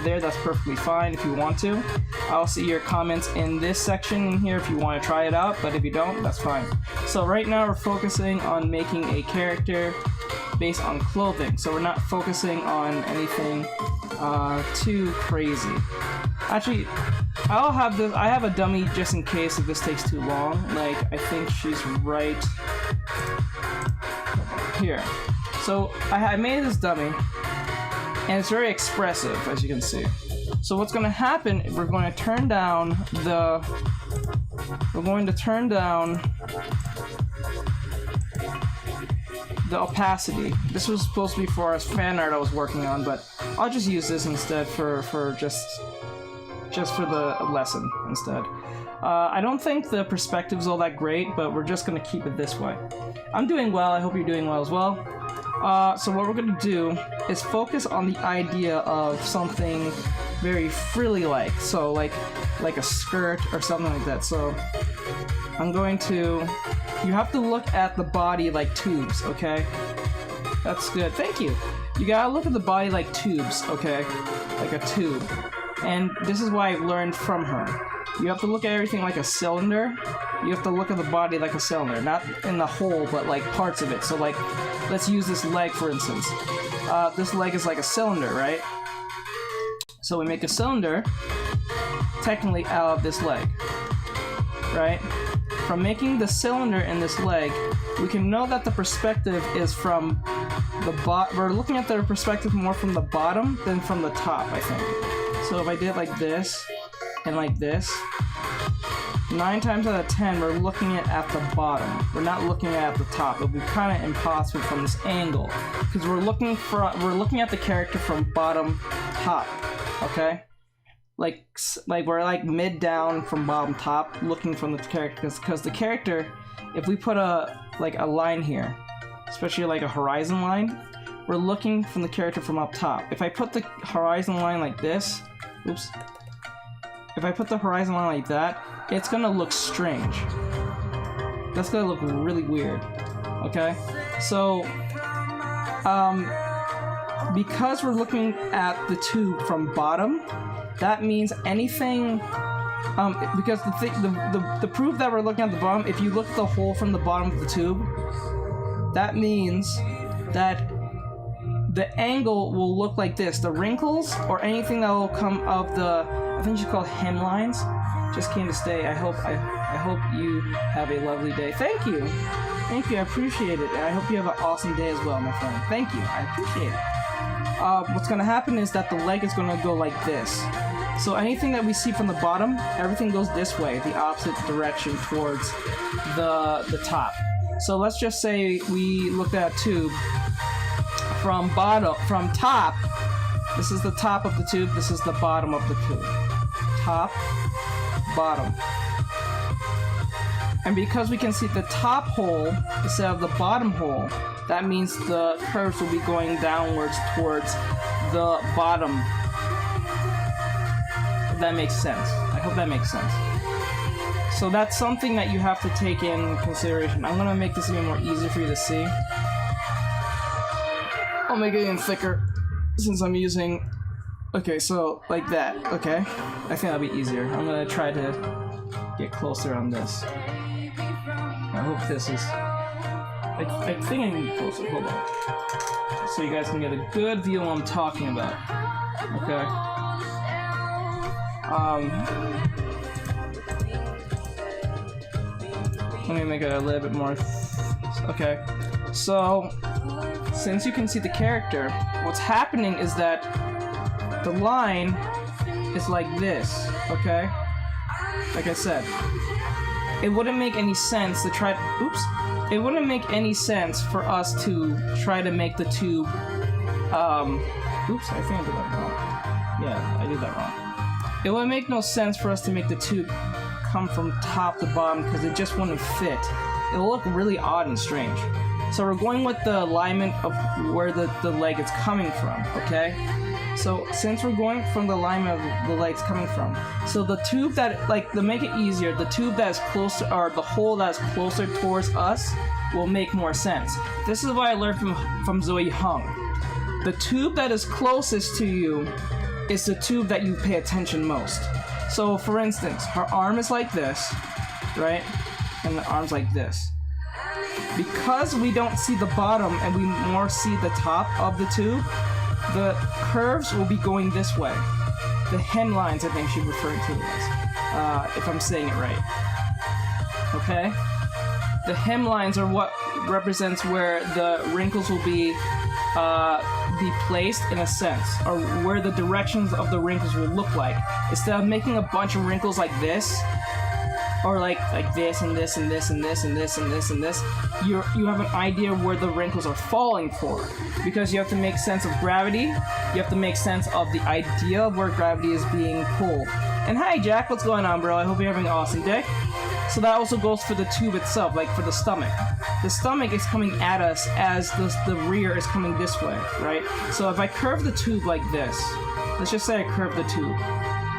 there, that's perfectly fine if you want to. I'll see your comments in this section in here if you want to try it out, but if you don't, that's fine. So right now we're focusing on making a character based on clothing, so we're not focusing on anything too crazy. Actually, I have a dummy just in case if this takes too long. Like, I think she's right here. So I made this dummy, and it's very expressive, as you can see. So what's going to happen, we're going to turn down the opacity. This was supposed to be for us fan art I was working on, but I'll just use this instead for just for the lesson instead. I don't think the perspective's all that great, but we're just going to keep it this way. I'm doing well, I hope you're doing well as well. So what we're going to do is focus on the idea of something very frilly-like, so like a skirt or something like that. So I'm going to... You have to look at the body like tubes, okay? That's good. Thank you. You gotta look at the body like tubes, okay? Like a tube. And this is what I learned from her. You have to look at everything like a cylinder. You have to look at the body like a cylinder. Not in the whole, but like parts of it. So like, let's use this leg for instance. This leg is like a cylinder, right? So we make a cylinder, technically out of this leg, right? From making the cylinder in this leg, we can know that the perspective is from the we're looking at the perspective more from the bottom than from the top, I think. So if I did like this, and like this, 9 times out of 10, we're looking at the bottom. We're not looking at the top. It would be kind of impossible from this angle, because we're looking at the character from bottom top, okay? Like we're like mid down from bottom top, looking from the character, because the character, if we put a line here, especially like a horizon line, we're looking from the character from up top. If I put the horizon line like this, oops. If I put the horizon line like that, it's gonna look strange. That's gonna look really weird, okay? So, because we're looking at the tube from bottom, that means anything, because the proof that we're looking at the bottom, if you look at the hole from the bottom of the tube, that means that the angle will look like this. The wrinkles or anything that will come of the, I think it's called hemlines, just came to stay. I hope you have a lovely day. Thank you, I appreciate it. I hope you have an awesome day as well, my friend. Thank you, I appreciate it. What's gonna happen is that the leg is gonna go like this. So anything that we see from the bottom, everything goes this way, the opposite direction towards the top. So let's just say we looked at a tube from top. This is the top of the tube, this is the bottom of the tube. Top, bottom. And because we can see the top hole instead of the bottom hole, that means the curves will be going downwards towards the bottom. If that makes sense. I hope that makes sense. So that's something that you have to take in consideration. I'm gonna make this even more easier for you to see. I'll make it even thicker since I'm using... Okay, so like that, okay? I think that'll be easier. I'm gonna try to get closer on this. I hope this is... I think I can get closer, hold on. So you guys can get a good view of what I'm talking about. Okay? Let me make it a little bit more... Okay. So, since you can see the character, what's happening is that the line is like this, okay? Like I said. It wouldn't make any sense to try... Oops. It wouldn't make any sense for us to try to make the tube... Oops, I think I did that wrong. Yeah, I did that wrong. It would make no sense for us to make the tube come from top to bottom because it just wouldn't fit. It'll look really odd and strange. So we're going with the alignment of where the leg is coming from, okay? So since we're going from the alignment of the leg's coming from, so the tube that, like, to make it easier, the tube that is closer, or the hole that is closer towards us will make more sense. This is what I learned from Zoe Hung. The tube that is closest to you is the tube that you pay attention most. So for instance, her arm is like this, right? And the arm's like this. Because we don't see the bottom and we more see the top of the tube, the curves will be going this way. The hemlines, I think she's referring to it as, if I'm saying it right. Okay? The hemlines are what represents where the wrinkles will be placed in a sense, or where the directions of the wrinkles will look like. Instead of making a bunch of wrinkles like this, or like this and this and this and this and this and this and this, you have an idea where the wrinkles are falling for, because you have to make sense of gravity. You have to make sense of the idea of where gravity is being pulled. And hi Jack, what's going on, bro? I hope you're having an awesome day. So that also goes for the tube itself, like for the stomach. The stomach is coming at us as the rear is coming this way, right? So if I curve the tube like this, let's just say I curve the tube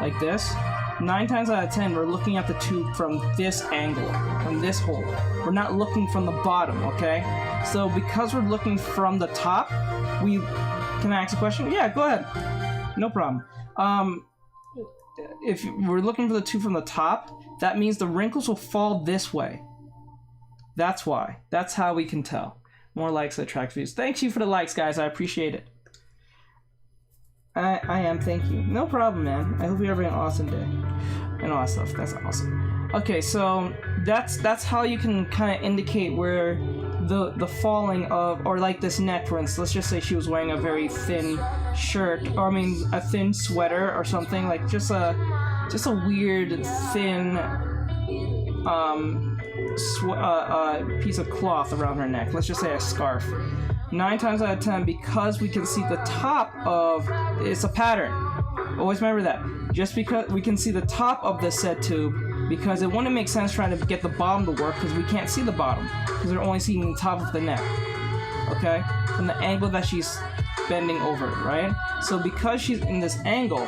like this, 9 times out of 10, we're looking at the tube from this angle, from this hole. We're not looking from the bottom, okay? So because we're looking from the top, can I ask a question? Yeah, go ahead. No problem. If we're looking for the tube from the top, that means the wrinkles will fall this way. That's why. That's how we can tell. More likes attract views. Thank you for the likes, guys. I appreciate it. I am, thank you. No problem, man. I hope you're having an awesome day. And all that stuff. That's awesome. Okay, so that's how you can kind of indicate where the falling of, or like this neck, for instance. Let's just say she was wearing a very thin shirt, or I mean a thin sweater or something, like just a weird thin piece of cloth around her neck. Let's just say a scarf. 9 times out of 10, because we can see the top of, it's a pattern. Always remember that. Just because we can see the top of the said tube, because it wouldn't make sense trying to get the bottom to work, because we can't see the bottom, because we're only seeing the top of the neck. Okay? From the angle that she's bending over, right? So because she's in this angle,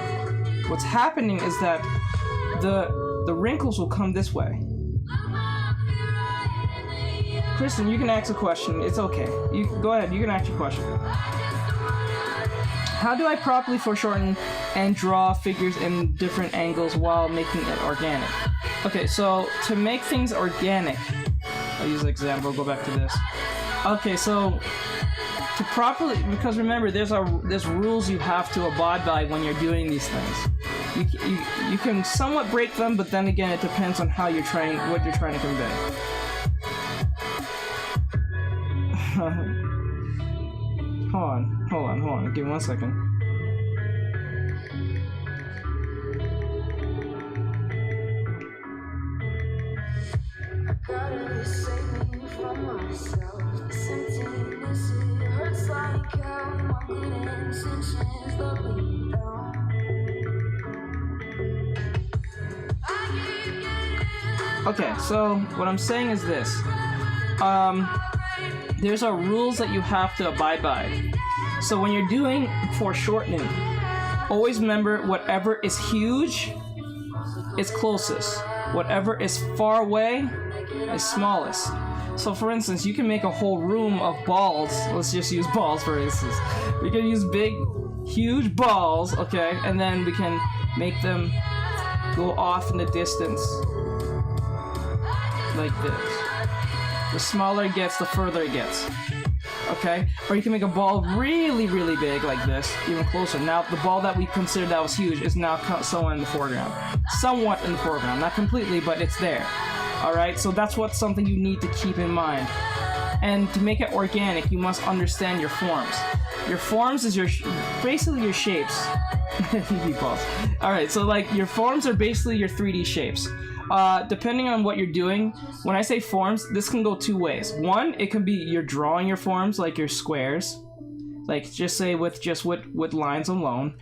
what's happening is that the wrinkles will come this way. Kristen, you can ask a question. It's okay. You go ahead. You can ask your question. How do I properly foreshorten and draw figures in different angles while making it organic? Okay, so to make things organic, I'll use an example. Go back to this. Okay, so to properly, because remember, there's rules you have to abide by when you're doing these things. You can somewhat break them, but then again, it depends on how what you're trying to convey. Hold on. Give me 1 second. Gotta save me from myself. This emptiness, it hurts like hell. My good intentions let me down. Okay, so what I'm saying is this. There's rules that you have to abide by. So when you're doing foreshortening, always remember whatever is huge is closest. Whatever is far away is smallest. So for instance, you can make a whole room of balls. Let's just use balls for instance. We can use big, huge balls, okay? And then we can make them go off in the distance like this. The smaller it gets, the further it gets. Okay? Or you can make a ball really, really big like this, even closer. Now, the ball that we considered that was huge is now somewhat in the foreground. Somewhat in the foreground. Not completely, but it's there. Alright? So that's something you need to keep in mind. And to make it organic, you must understand your forms. Your forms is basically your shapes. Alright, so like your forms are basically your 3D shapes. Depending on what you're doing, when I say forms, this can go 2 ways. One, it can be you're drawing your forms, like your squares, like just say with lines alone,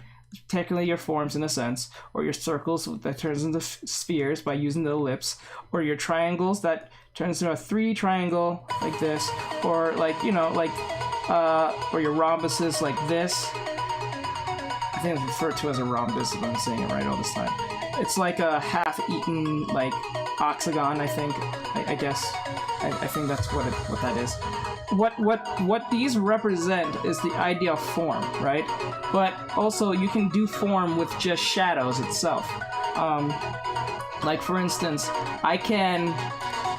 technically your forms in a sense, or your circles that turns into spheres by using the ellipse, or your triangles that turns into a 3D triangle like this, or like, you know, like, or your rhombuses like this. I think it's referred to as a rhombus if I'm saying it right all this time. It's like a half-eaten, like, octagon, I think. I guess. I think that's what that is. what these represent is the idea of form, right? But also you can do form with just shadows itself. Like for instance, I can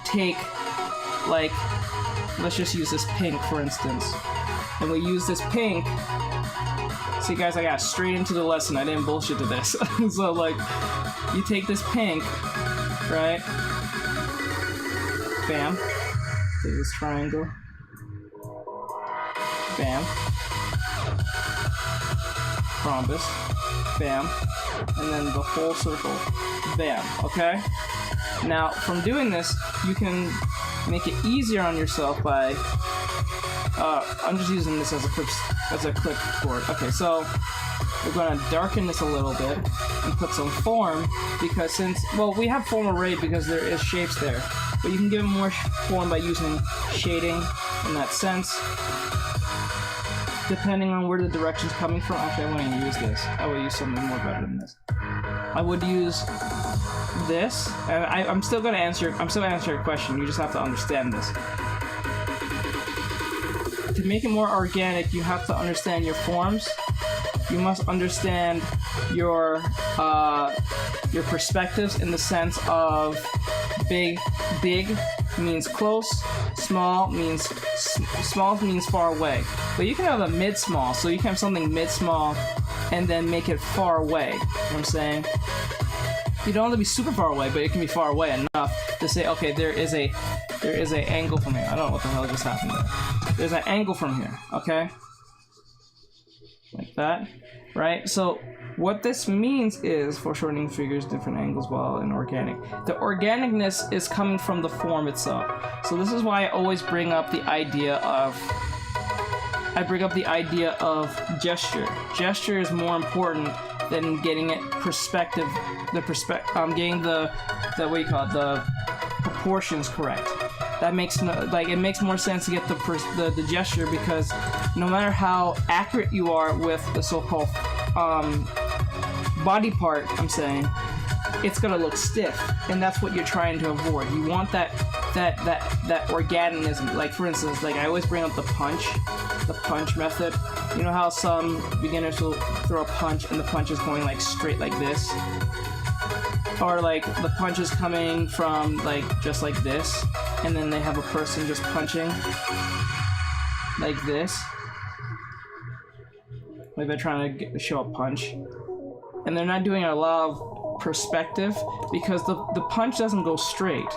take, like, let's just use this pink for instance, and we use this pink. See guys, I got straight into the lesson. I didn't bullshit to this. So like, you take this pink, right? Bam. Take this triangle. Bam. Rhombus. Bam. And then the whole circle. Bam. Okay? Now, from doing this, you can make it easier on yourself by... I'm just using this as a clipboard. Okay, so we're going to darken this a little bit and put some form, because since... Well, we have form array because there is shapes there. But you can give it more form by using shading in that sense. Depending on where the direction's coming from. Actually, I won't even use this. I will use something more better than this. I would use this. And I'm still gonna answer your question. You just have to understand this. To make it more organic, you have to understand your forms. You must understand your perspectives in the sense of big means close, small means far away. But you can have a mid-small, so you can have something mid-small and then make it far away. You know what I'm saying? You don't have to be super far away, but it can be far away enough to say, okay, there is a angle from here. I don't know what the hell just happened there. There's an angle from here, okay? Like that, right? So what this means is foreshortening figures different angles while in organic. The organicness is coming from the form itself. So this is why I always bring up the idea of gesture. Gesture is more important than getting it perspective, getting the what you call it, the proportions correct. That makes it makes more sense to get the gesture, because no matter how accurate you are with the so-called body part, I'm saying, it's gonna look stiff, and that's what you're trying to avoid. You want that organism. Like for instance, like I always bring up the punch method. You know how some beginners will throw a punch and the punch is going like straight like this, or like the punch is coming from like just like this, and then they have a person just punching like this. Like they're trying to show a punch, and they're not doing a lot of perspective because the punch doesn't go straight.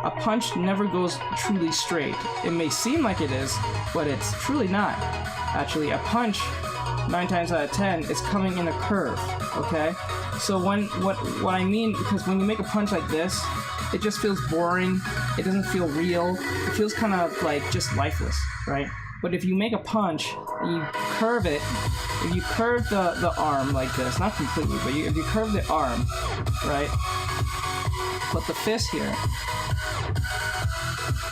A punch never goes truly straight. It may seem like it is, but it's truly not. Actually, a punch, 9 times out of 10, is coming in a curve, okay? So what I mean, because when you make a punch like this, it just feels boring. It doesn't feel real. It feels kind of like just lifeless, right? But if you make a punch and you curve it, if you curve the arm like this, not completely, but if you curve the arm, right? Put the fist here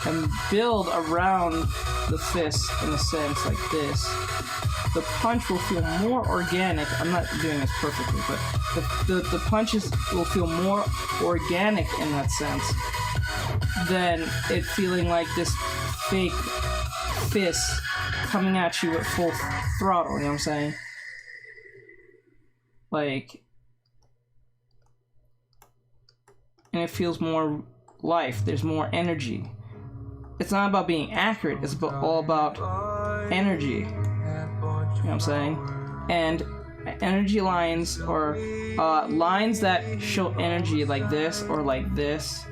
and build around the fist in a sense like this, the punch will feel more organic. I'm not doing this perfectly, but the punches will feel more organic in that sense than it feeling like this fake fist coming at you at full throttle, you know what I'm saying? Like, and it feels more life, there's more energy. It's not about being accurate, it's all about energy. You know what I'm saying? And energy lines, or lines that show energy like this or like this,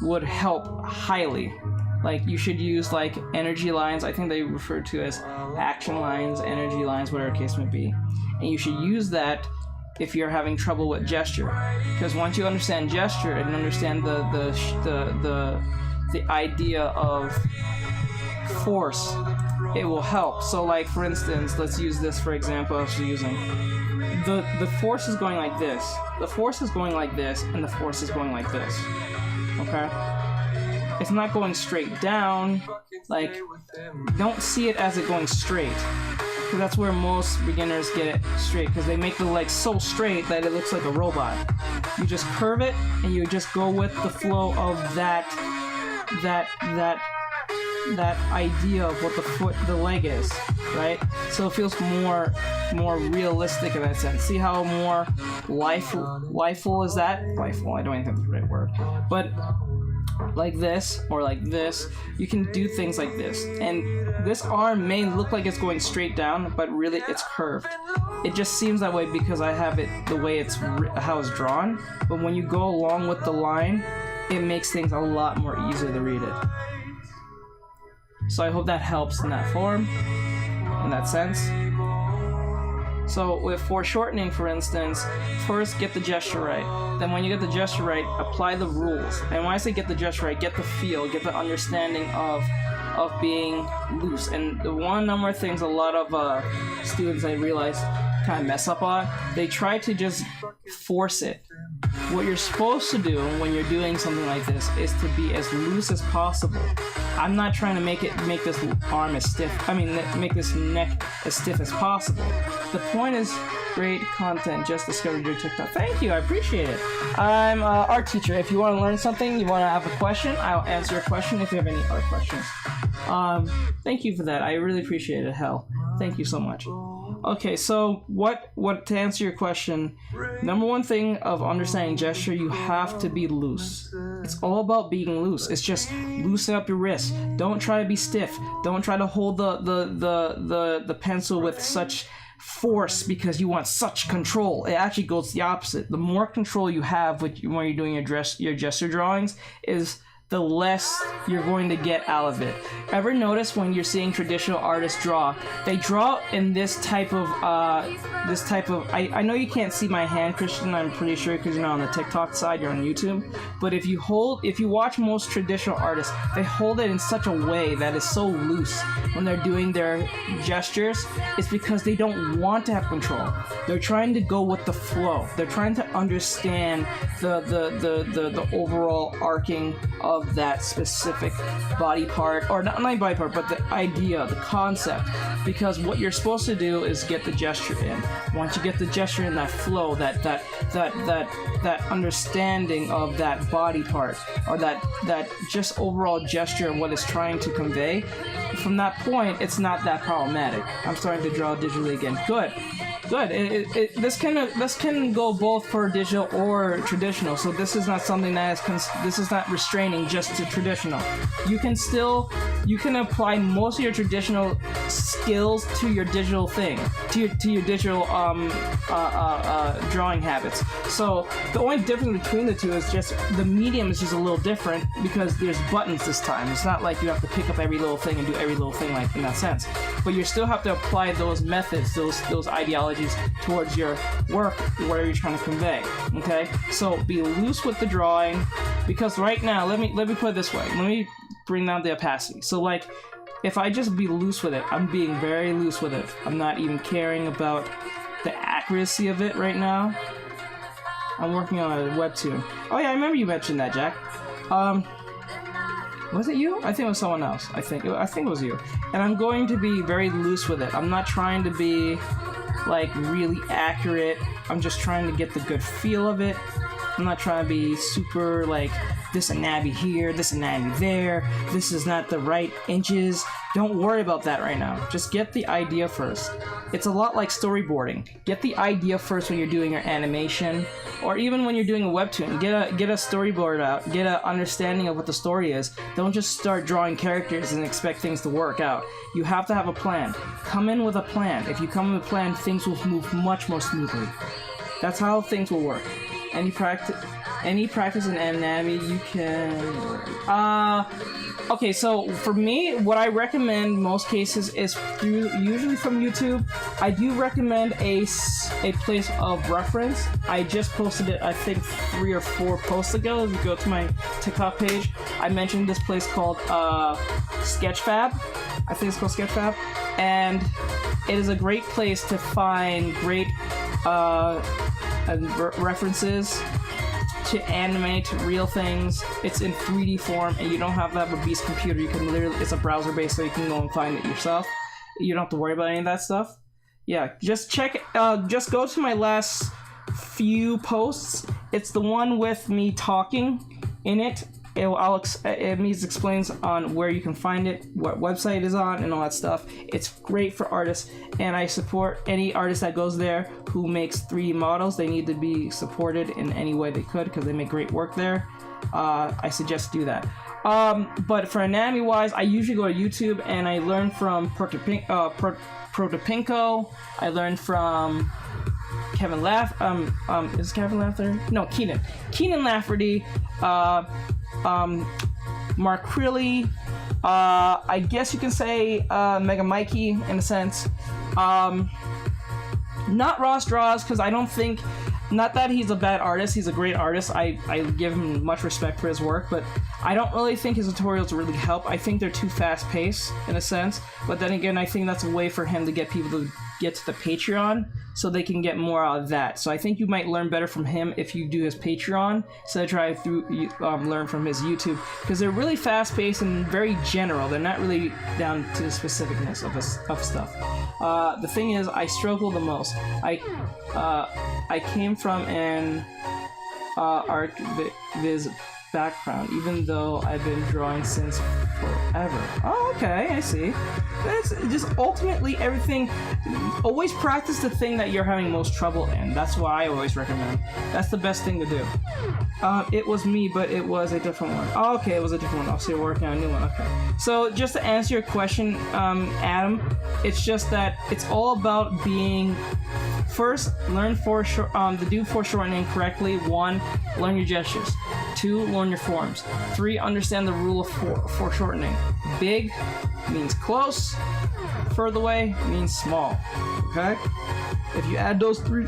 would help highly. Like, you should use like energy lines. I think they refer to as action lines, energy lines, whatever case may be. And you should use that if you're having trouble with gesture, because once you understand gesture and understand the idea of force, it will help. So like for instance, let's use this for example. I was using the force is going like this, the force is going like this, and the force is going like this. Okay, it's not going straight down. Like, don't see it as it going straight, because that's where most beginners get it straight, because they make the leg so straight that it looks like a robot. You just curve it and you just go with the flow of that that idea of what the leg is, right? So it feels more realistic in that sense. See how more lifeful is that? Lifeful, I don't even think that's the right word. But like this or like this, you can do things like this. And this arm may look like it's going straight down, but really it's curved. It just seems that way because I have it the way it's how it's drawn. But when you go along with the line, it makes things a lot more easier to read it. So I hope that helps in that form, in that sense. So with foreshortening, for instance, first get the gesture right. Then when you get the gesture right, apply the rules. And when I say get the gesture right, get the feel, get the understanding of being loose. And the one number of things a lot of students, I realize, kind of mess up on, they try to just force it. What you're supposed to do when you're doing something like this is to be as loose as possible. I'm not trying to make this arm as stiff, make this neck as stiff as possible. The point is great content, just discovered your TikTok. Thank you, I appreciate it. I'm an art teacher. If you want to learn something, you want to have a question, I'll answer your question if you have any other questions. Thank you for that, I really appreciate it, Hell. Thank you so much. Okay, so what to answer your question, number one thing of understanding gesture, you have to be loose. It's all about being loose. It's just loosen up your wrist. Don't try to be stiff. Don't try to hold the pencil with such force because you want such control. It actually goes the opposite. The more control you have when you're doing your gesture drawings is the less you're going to get out of it. Ever notice when you're seeing traditional artists draw, they draw in this type of, I know you can't see my hand, Christian, I'm pretty sure, because you're not on the TikTok side, you're on YouTube, but if you watch most traditional artists, they hold it in such a way that is so loose when they're doing their gestures. It's because they don't want to have control. They're trying to go with the flow. They're trying to understand the overall arcing of that specific body part, or not body part, but the idea, the concept. Because what you're supposed to do is get the gesture in. Once you get the gesture in, that flow, that understanding of that body part, or that just overall gesture and what it's trying to convey, from that point, it's not that problematic. I'm starting to draw digitally again. Good. This can go both for digital or traditional. So this is not something that this is not restraining just to traditional. You can apply most of your traditional skills to your digital thing, to your digital drawing habits. So the only difference between the two is just the medium is just a little different because there's buttons this time. It's not like you have to pick up every little thing and do every little thing like in that sense. But you still have to apply those methods, those ideologies towards your work, whatever you're trying to convey. Okay, so be loose with the drawing, because right now, let me put it this way. Let me bring down the opacity. So like, if I just be loose with it, I'm being very loose with it. I'm not even caring about the accuracy of it right now. I'm working on a webtoon. Oh yeah, I remember you mentioned that, Jack. Was it you? I think it was someone else. I think it was you. And I'm going to be very loose with it. I'm not trying to be like really accurate. I'm just trying to get the good feel of it. I'm not trying to be super like this anatomy here, this anatomy there, this is not the right inches. Don't worry about that right now. Just get the idea first. It's a lot like storyboarding. Get the idea first when you're doing your animation, or even when you're doing a webtoon. Get a storyboard out. Get an understanding of what the story is. Don't just start drawing characters and expect things to work out. You have to have a plan. Come in with a plan. If you come in with a plan, things will move much more smoothly. That's how things will work. Any practice in anatomy you can. Okay, so for me, what I recommend most cases is usually from YouTube. I do recommend a place of reference. I just posted it, I think 3 or 4 posts ago. If you go to my TikTok page, I mentioned this place called Sketchfab. I think it's called Sketchfab, and it is a great place to find great references to animate real things. It's in 3D form, and you don't have to have a beast computer. You can literally, it's a browser based, so you can go and find it yourself. You don't have to worry about any of that stuff. Yeah, just check, just go to my last few posts. It's the one with me talking in it. it means explains on where you can find it, what website it is on, and all that stuff. It's great for artists, and I support any artist that goes there who makes 3D models. They need to be supported in any way they could because they make great work there. I suggest do that. But for anatomy wise, I usually go to YouTube and I learn from Protopinko. I learned from Kevin is Kevin Lafferty? No, Keenan Lafferty, Mark Crilly, I guess you can say Mega Mikey in a sense. Not Ross Draws, because I don't think, not that he's a bad artist, he's a great artist. I give him much respect for his work, but I don't really think his tutorials really help. I think they're too fast-paced in a sense, but then again, I think that's a way for him to get people to get to the Patreon so they can get more out of that. So I think you might learn better from him if you do his Patreon instead of try to learn from his YouTube, because they're really fast-paced and very general. They're not really down to the specificness of stuff. The thing is, I struggle the most. I came from an art viz background, even though I've been drawing since forever. Oh, okay, I see. That's just ultimately everything. Always practice the thing that you're having most trouble in. That's why I always recommend. That's the best thing to do. It was me, but it was a different one. Oh, okay, it was a different one. So you're working on a new one. Okay. So just to answer your question, Adam, it's just that it's all about being. First, learn to do foreshortening correctly. 1, learn your gestures. 2, learn your forms. 3, understand the rule of foreshortening. Big means close. Further away means small. Okay? If you add those three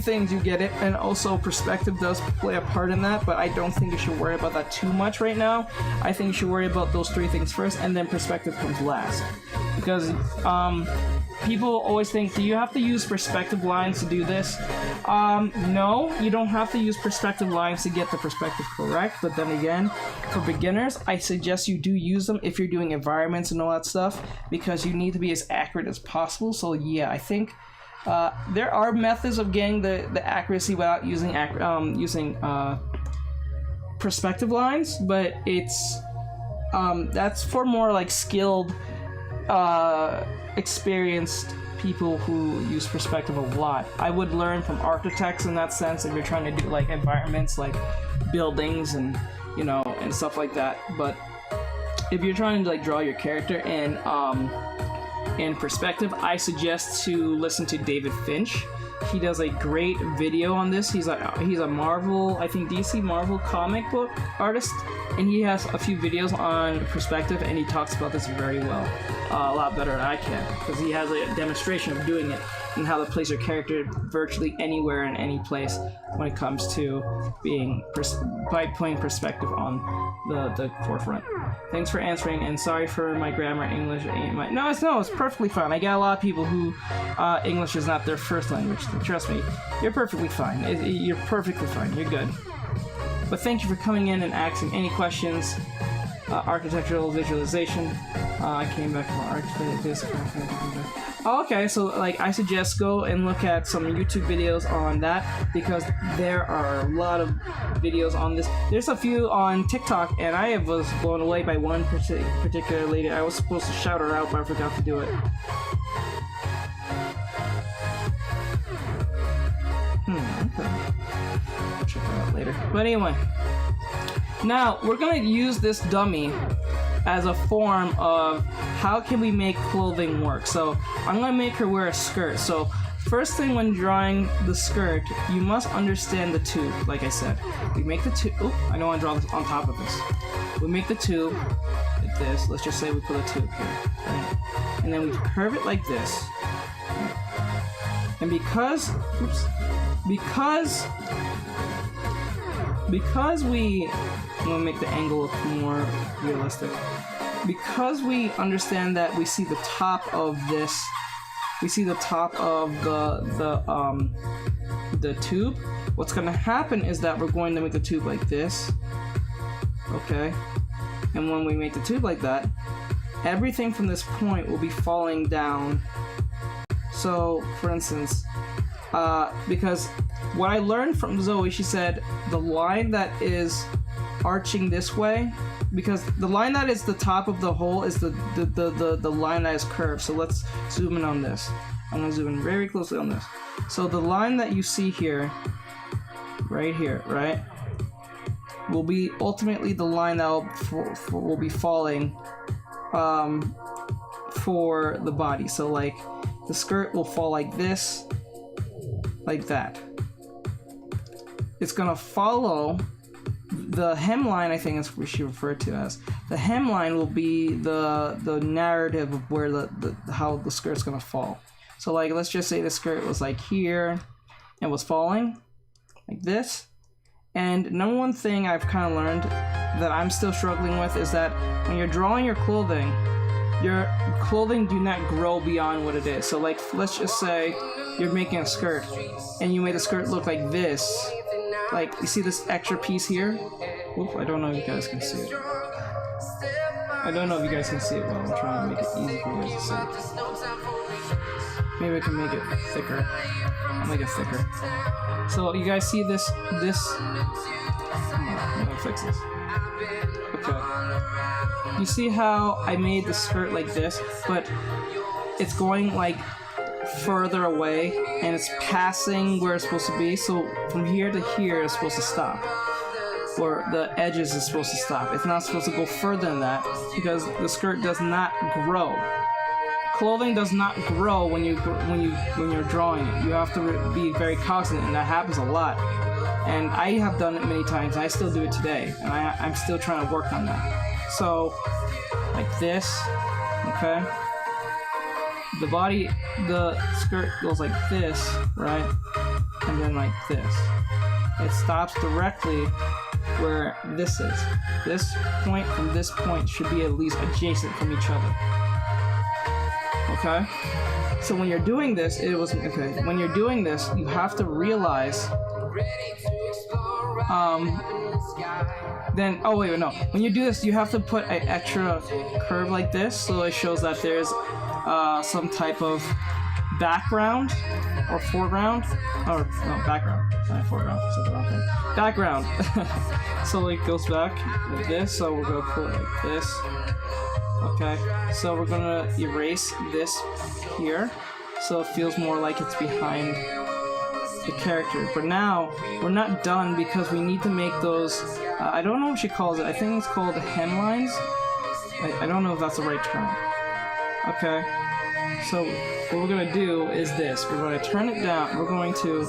things, you get it. And also, perspective does play a part in that, but I don't think you should worry about that too much right now. I think you should worry about those 3 things first, and then perspective comes last. Because people always think, do you have to use perspective lines to do this? No, you don't have to use perspective lines to get the perspective correct, but then again, for beginners, I suggest you do use them if you're doing environments and all that stuff, because you need to be as accurate as possible. So yeah, I think there are methods of getting the accuracy without using perspective lines, but it's that's for more like skilled experienced people who use perspective a lot. I would learn from architects in that sense if you're trying to do like environments like buildings and and stuff like that. But if you're trying to like draw your character in perspective, I suggest to listen to David Finch. He does a great video on this. He's a Marvel, I think DC Marvel comic book artist, and he has a few videos on perspective, and he talks about this very well, a lot better than I can, because he has a demonstration of doing it and how to place your character virtually anywhere in any place when it comes to by playing perspective on the forefront. Thanks for answering, and sorry for my grammar. English ain't my... No, it's perfectly fine. I got a lot of people who English is not their first language. Trust me, you're perfectly fine. You're perfectly fine. You're good. But thank you for coming in and asking any questions. Architectural visualization. I came back from architecture. Okay, so like I suggest go and look at some YouTube videos on that, because there are a lot of videos on this. There's a few on TikTok, and I was blown away by one particular lady. I was supposed to shout her out, but I forgot to do it. Okay. I'll check that out later. But anyway, now we're gonna use this dummy as a form of how can we make clothing work. So I'm gonna make her wear a skirt. So first thing when drawing the skirt, you must understand the tube. Like I said, we make the tube. Oh, I don't want to draw this on top of this. We make the tube like this. Let's just say we put a tube here, right? And then we curve it like this. And because we want to make the angle look more realistic, because we understand that we see the top of this, we see the top of the tube, what's going to happen is that we're going to make the tube like this, okay? And when we make the tube like that, everything from this point will be falling down. So, for instance, because what I learned from Zoe, she said the line that is arching this way, because the line that is the top of the hole is the line that is curved. So let's zoom in on this. I'm gonna zoom in very closely on this. So the line that you see here, right here, right, will be ultimately the line that will be falling for the body. So like the skirt will fall like this, like that. It's gonna follow the hemline, I think is what she referred to as. The hemline will be the narrative of where how the skirt's gonna fall. So like, let's just say the skirt was like here and was falling like this. And number one thing I've kind of learned that I'm still struggling with is that when you're drawing your clothing do not grow beyond what it is. So like, let's just say you're making a skirt and you made the skirt look like this. Like, you see this extra piece here? Oof, I don't know if you guys can see it. I don't know if you guys can see it well. I'm trying to make it easy for you guys to see. Maybe I can make it thicker. I'll make it thicker. So you guys see this? Come on, I'm gonna fix this. Okay. You see how I made the skirt like this, but it's going like further away and it's passing where it's supposed to be. So from here to here it's supposed to stop. Or the edges is supposed to stop. It's not supposed to go further than that because the skirt does not grow. Clothing does not grow when you're drawing it. You have to be very cognizant, and that happens a lot. And I have done it many times, and I still do it today, and I'm still trying to work on that. So, like this, okay? The skirt goes like this, right? And then like this. It stops directly where this is. This point from this point should be at least adjacent from each other. Okay? So when you're doing this, when you're doing this, you have to realize when you do this, you have to put an extra curve like this, so it shows that there's some type of background or foreground, or no, background, not foreground, so the wrong thing. Background. So it goes back like this, so we're gonna put it like this. Okay, so we're gonna erase this here, so it feels more like it's behind the character. But now, we're not done because we need to make those, I don't know what she calls it, I think it's called hemlines? I don't know if that's the right term. Okay, so what we're gonna do is this, we're gonna turn it down, we're going to,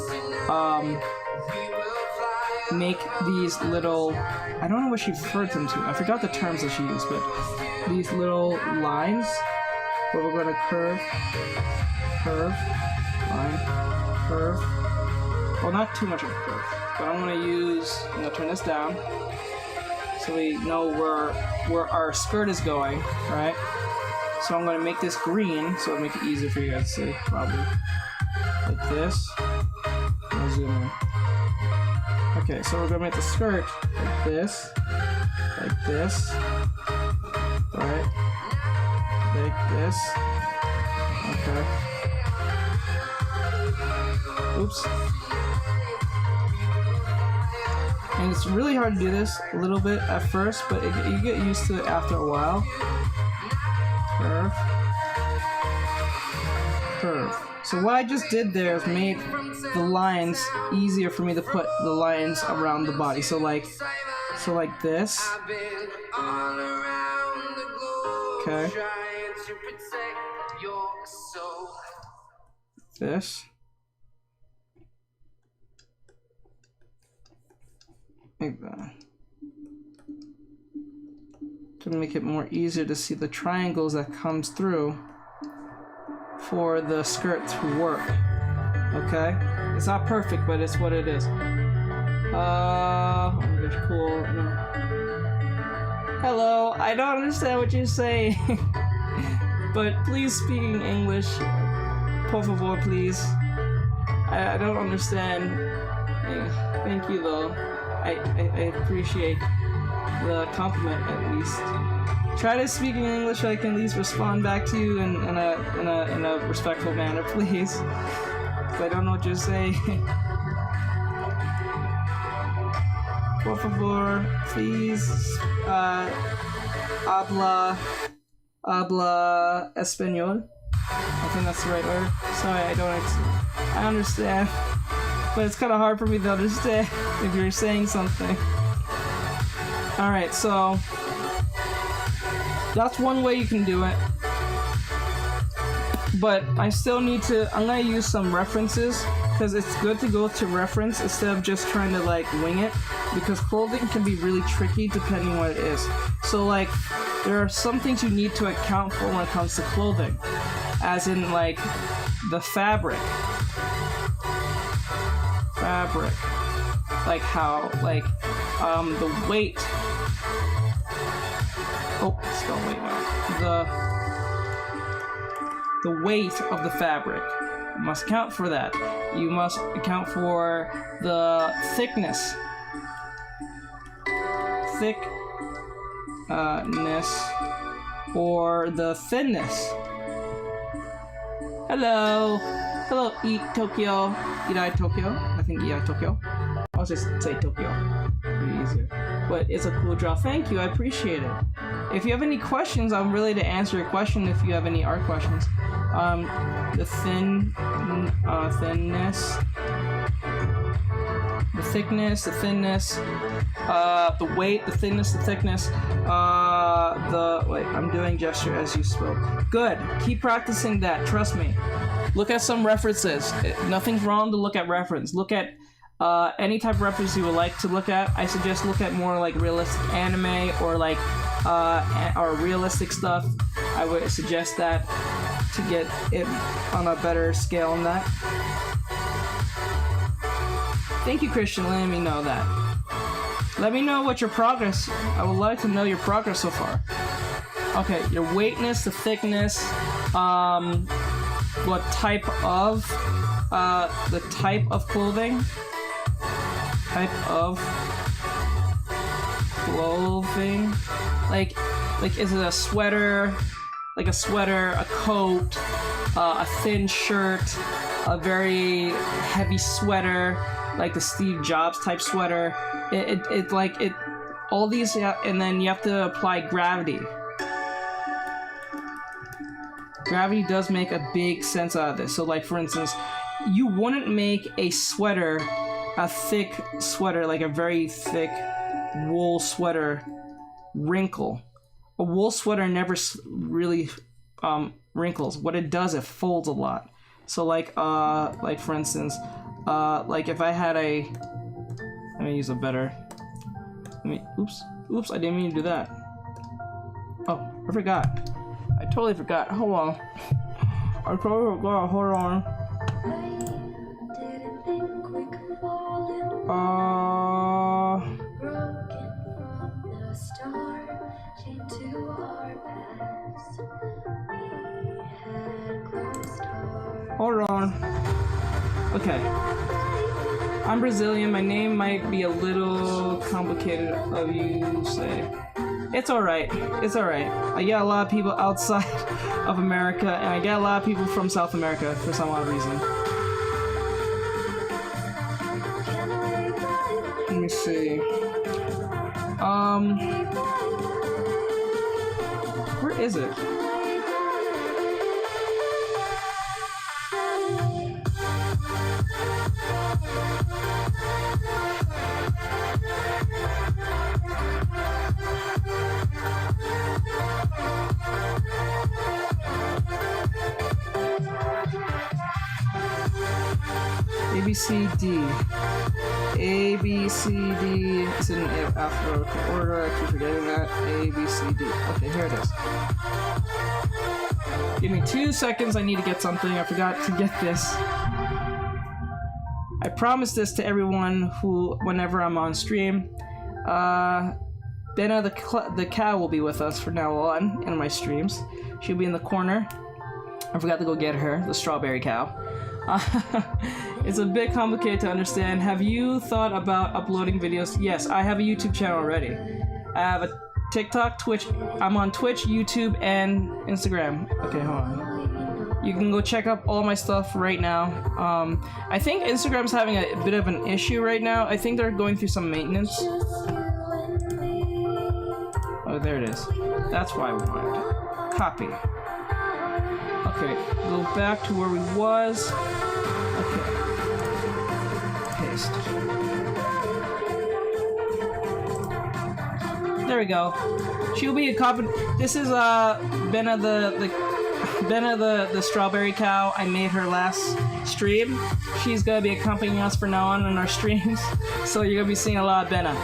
make these little, I don't know what she referred them to, I forgot the terms that she used, but these little lines where we're going to curve, line, curve. Well, not too much of a curve, but I'm going to turn this down so we know where our skirt is going, right? So I'm going to make this green so it'll make it easier for you guys to see, probably. Like this. I'll zoom in. Okay, so we're going to make the skirt like this, right, like this, okay, oops, and it's really hard to do this a little bit at first, but you get used to it after a while. Curve, curve. So what I just did there is made the lines easier for me to put the lines around the body. So like this. Okay. This. Like that. To make it more easier to see the triangles that comes through for the skirt to work. Okay? It's not perfect, but it's what it is. Oh my gosh, cool. No. Hello, I don't understand what you're saying. But please speak in English. Por favor, please. I don't understand. Thank you though. I appreciate the compliment at least. Try to speak in English so I can at least respond back to you in a respectful manner, please. Because I don't know what you're saying. Por favor, please, habla español. I think that's the right word. Sorry, I understand, but it's kind of hard for me to understand if you're saying something. Alright, so that's one way you can do it. But I still need to, I'm gonna use some references, because it's good to go to reference instead of just trying to like wing it, because clothing can be really tricky depending on what it is. So like, there are some things you need to account for when it comes to clothing, as in like the fabric, like how, like the weight. Oh, spell weight wrong. The weight of the fabric. You must account for that. You must account for the thickness. Or the thinness. Hello, Eat Tokyo. I think Eat Tokyo. I'll just say Tokyo. Pretty easier. But it's a cool draw. Thank you, I appreciate it. If you have any questions, I'm willing to answer your question if you have any art questions. The thinness, the thickness, the thinness, the weight, the thinness, the thickness, wait, I'm doing gesture as you spoke. Good, keep practicing that, trust me. Look at some references. Nothing's wrong to look at reference. Look at any type of reference you would like to look at. I suggest look at more like realistic anime or like or realistic stuff. I would suggest that to get it on a better scale on that. Thank you, Christian, letting me know that. Let me know what your progress. I would like to know your progress so far. Okay, your weightness, the thickness, what type of the type of clothing. Type of clothing. Like is it a sweater? Like a sweater, a coat, a thin shirt, a very heavy sweater, like the Steve Jobs type sweater. All these, and then you have to apply gravity. Gravity does make a big sense out of this. So like, for instance, you wouldn't make a sweater, a thick sweater, like a very thick wool sweater, wrinkle. A wool sweater never really wrinkles. What it does, it folds a lot. So like for instance, like if I had a, let me use a better, oops, I didn't mean to do that. Oh, I forgot. I totally forgot. Hold on. I totally forgot. Hold on. Hold on. Okay. I'm Brazilian. My name might be a little complicated of you say. It's alright. It's alright. I get a lot of people outside of America, and I get a lot of people from South America for some odd reason. Let me see. Where is it? ABCD. ABCD. It's in alphabetical order. I keep forgetting that. ABCD. Okay, here it is. Give me 2 seconds. I need to get something. I forgot to get this. I promised this to everyone who, whenever I'm on stream. Benna the cow will be with us from now on in my streams. She'll be in the corner. I forgot to go get her, the strawberry cow. It's a bit complicated to understand. Have you thought about uploading videos? Yes, I have a YouTube channel already. I have a TikTok, Twitch. I'm on Twitch, YouTube, and Instagram. Okay, hold on. You can go check up all my stuff right now. I think Instagram's having a bit of an issue right now. I think they're going through some maintenance. Oh, there it is. That's why I wanted it. Copy. Okay, go back to where we was. Okay. Paste. There we go. She'll be a copy. This is Benna the strawberry cow. I made her last stream. She's gonna be accompanying us from now on in our streams. So you're gonna be seeing a lot of Benna.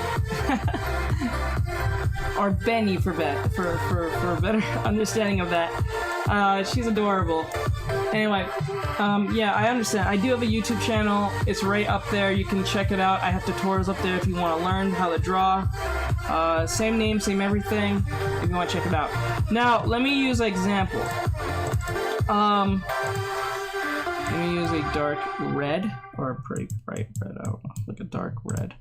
Or Benny for a better understanding of that. She's adorable. Anyway, yeah, I understand. I do have a YouTube channel. It's right up there. You can check it out. I have tutorials up there if you want to learn how to draw. Same name, same everything, if you want to check it out. Now, let me use an example. Let me use a dark red, or a pretty bright red, I don't know, like a dark red.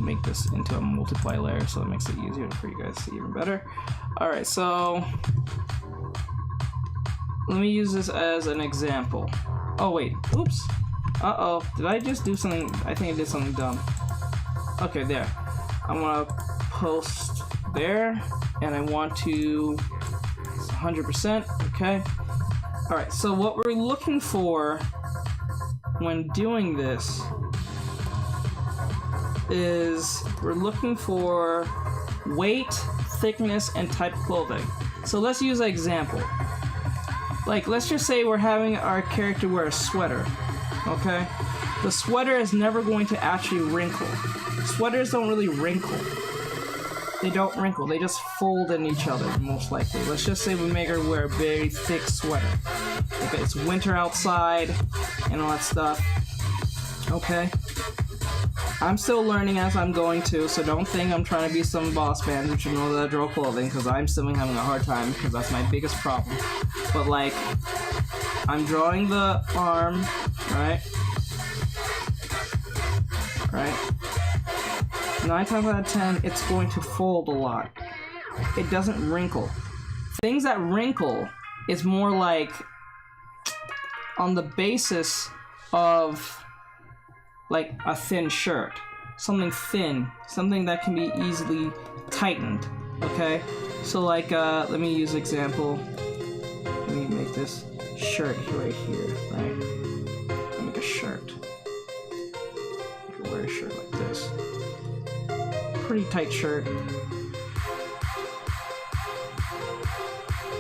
Make this into a multiply layer so it makes it easier for you guys to see even better. Alright, so let me use this as an example. Oh wait, oops. Uh-oh, did I just do something? I think I did something dumb. Okay, there. I'm gonna post there, and I want to 100%, okay? Alright, so what we're looking for when doing this is we're looking for weight, thickness, and type of clothing. So let's use an example. Like, let's just say we're having our character wear a sweater, okay? The sweater is never going to actually wrinkle. Sweaters don't really wrinkle. They don't wrinkle, they just fold in each other, most likely. Let's just say we make her wear a very thick sweater. Okay, it's winter outside, and all that stuff. Okay? I'm still learning as I'm going to, so don't think I'm trying to be some boss man who should know that I draw clothing, because I'm still having a hard time, because that's my biggest problem. But like, I'm drawing the arm, right? Right? 9 times out of 10, it's going to fold a lot. It doesn't wrinkle. Things that wrinkle is more like on the basis of like a thin shirt. Something thin. Something that can be easily tightened. Okay? So like, let me use example. Let me make this shirt right here, right? I'll make a shirt. I can wear a shirt like this. Pretty tight shirt.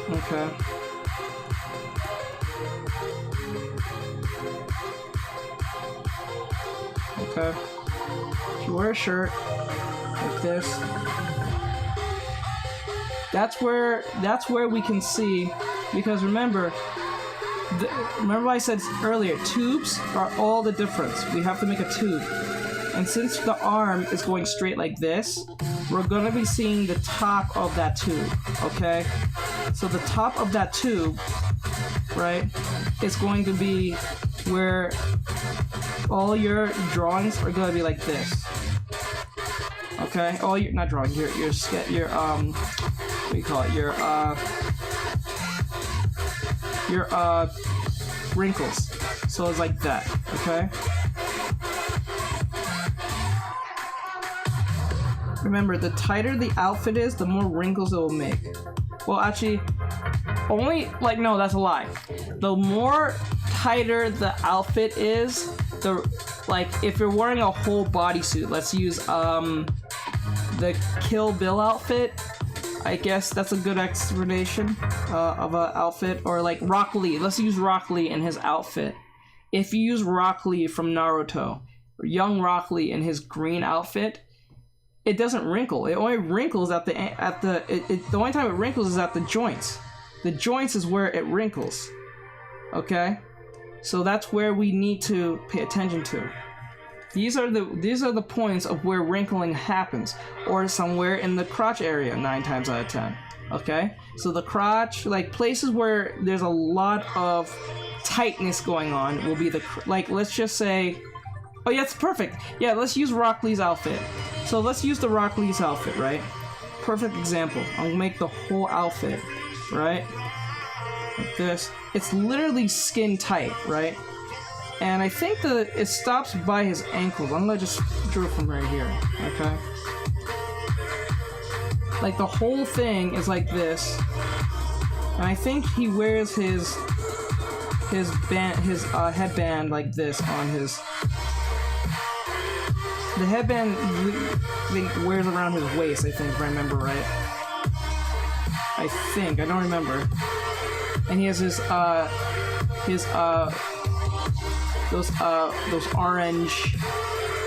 Okay. Okay. If you wear a shirt like this, that's where we can see, because remember I said earlier, tubes are all the difference. We have to make a tube. And since the arm is going straight like this, we're going to be seeing the top of that tube, okay? So the top of that tube, right, is going to be where all your drawings are going to be like this. Okay? All your, not drawing, your what do you call it? Your wrinkles. So it's like that, okay? Remember, the tighter the outfit is, the more wrinkles it will make. Well, actually, only, like, no, that's a lie. The more tighter the outfit is, the, like, if you're wearing a whole bodysuit, let's use, the Kill Bill outfit. I guess that's a good explanation of an outfit. Or, like, Rock Lee. Let's use Rock Lee in his outfit. If you use Rock Lee from Naruto, or young Rock Lee in his green outfit, it doesn't wrinkle. It only wrinkles the only time it wrinkles is at the joints. The joints is where it wrinkles. Okay? So that's where we need to pay attention to. These are the points of where wrinkling happens, or somewhere in the crotch area 9 times out of 10. Okay? So the crotch, like places where there's a lot of tightness going on will be the, like, let's just say, oh yeah, it's perfect. Yeah, let's use Rock Lee's outfit. So let's use the Rock Lee's outfit, right? Perfect example. I'll make the whole outfit, right? like this. It's literally skin tight, right? And I think that it stops by his ankles. I'm gonna just draw from right here, okay? Like the whole thing is like this, and I think he wears his headband like this on his. The headband he wears around his waist, I think, if I remember right. I think, I don't remember. And he has those orange,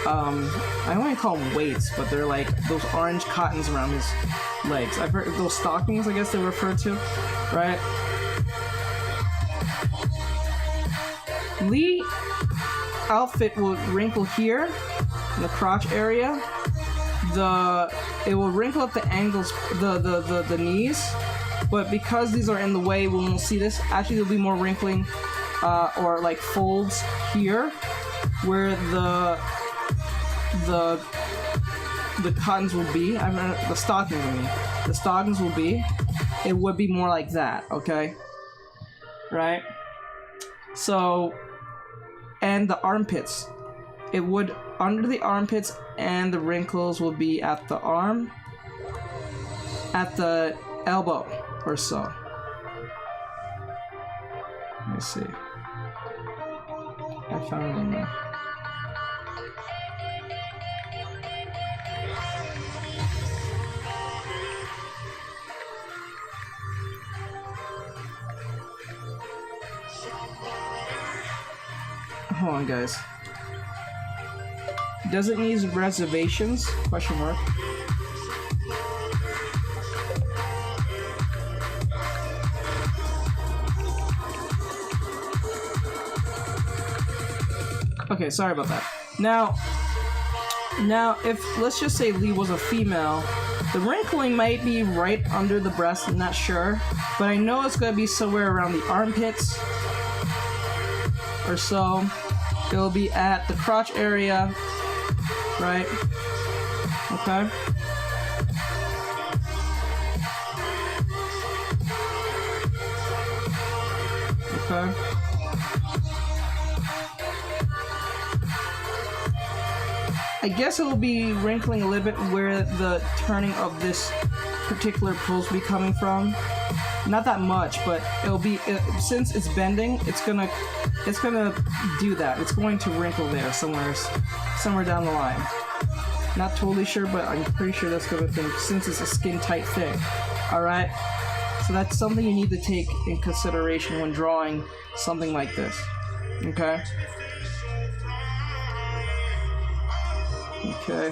I don't want to call them weights, but they're like those orange cottons around his legs. I've heard those stockings, I guess they refer to, right? Lee outfit will wrinkle here in the crotch area. It will wrinkle at the ankles, the knees, but because these are in the way, we won't see this. Actually, there'll be more wrinkling or like folds here, where the cottons will be. I mean, the stockings. I mean, the stockings will be. It would be more like that. Okay, right? So, and the armpits. It would under the armpits, and the wrinkles will be at the arm, at the elbow or so. Let me see. I found one there. Hold on, guys. Does it need reservations? Question mark. Okay, sorry about that. Now, if let's just say Lee was a female, the wrinkling might be right under the breast. I'm not sure, but I know it's gonna be somewhere around the armpits or so. It'll be at the crotch area, right? Okay. Okay. I guess it will be wrinkling a little bit where the turning of this particular pose will be coming from. Not that much, but it'll be since it's bending, it's gonna do that. It's going to wrinkle there somewhere down the line. Not totally sure, but I'm pretty sure that's gonna thing since it's a skin tight thing. All right, so that's something you need to take in consideration when drawing something like this. Okay. Okay.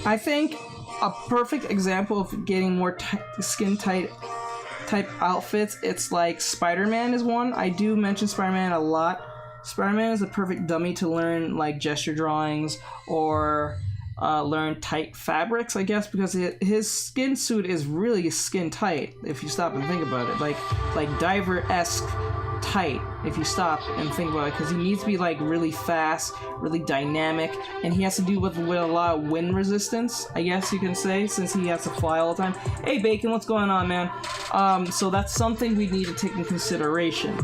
I think a perfect example of getting more skin tight type outfits, it's like Spider-Man is one. I do mention Spider-Man a lot. Spider-Man is a perfect dummy to learn like gesture drawings or learn tight fabrics, I guess, because his skin suit is really skin tight if you stop and think about it. Like diver-esque tight if you stop and think about it, because he needs to be like really fast, really dynamic, and he has to do with a lot of wind resistance, I guess you can say, since he has to fly all the time. Hey Bacon, what's going on, man? So that's something we need to take in consideration,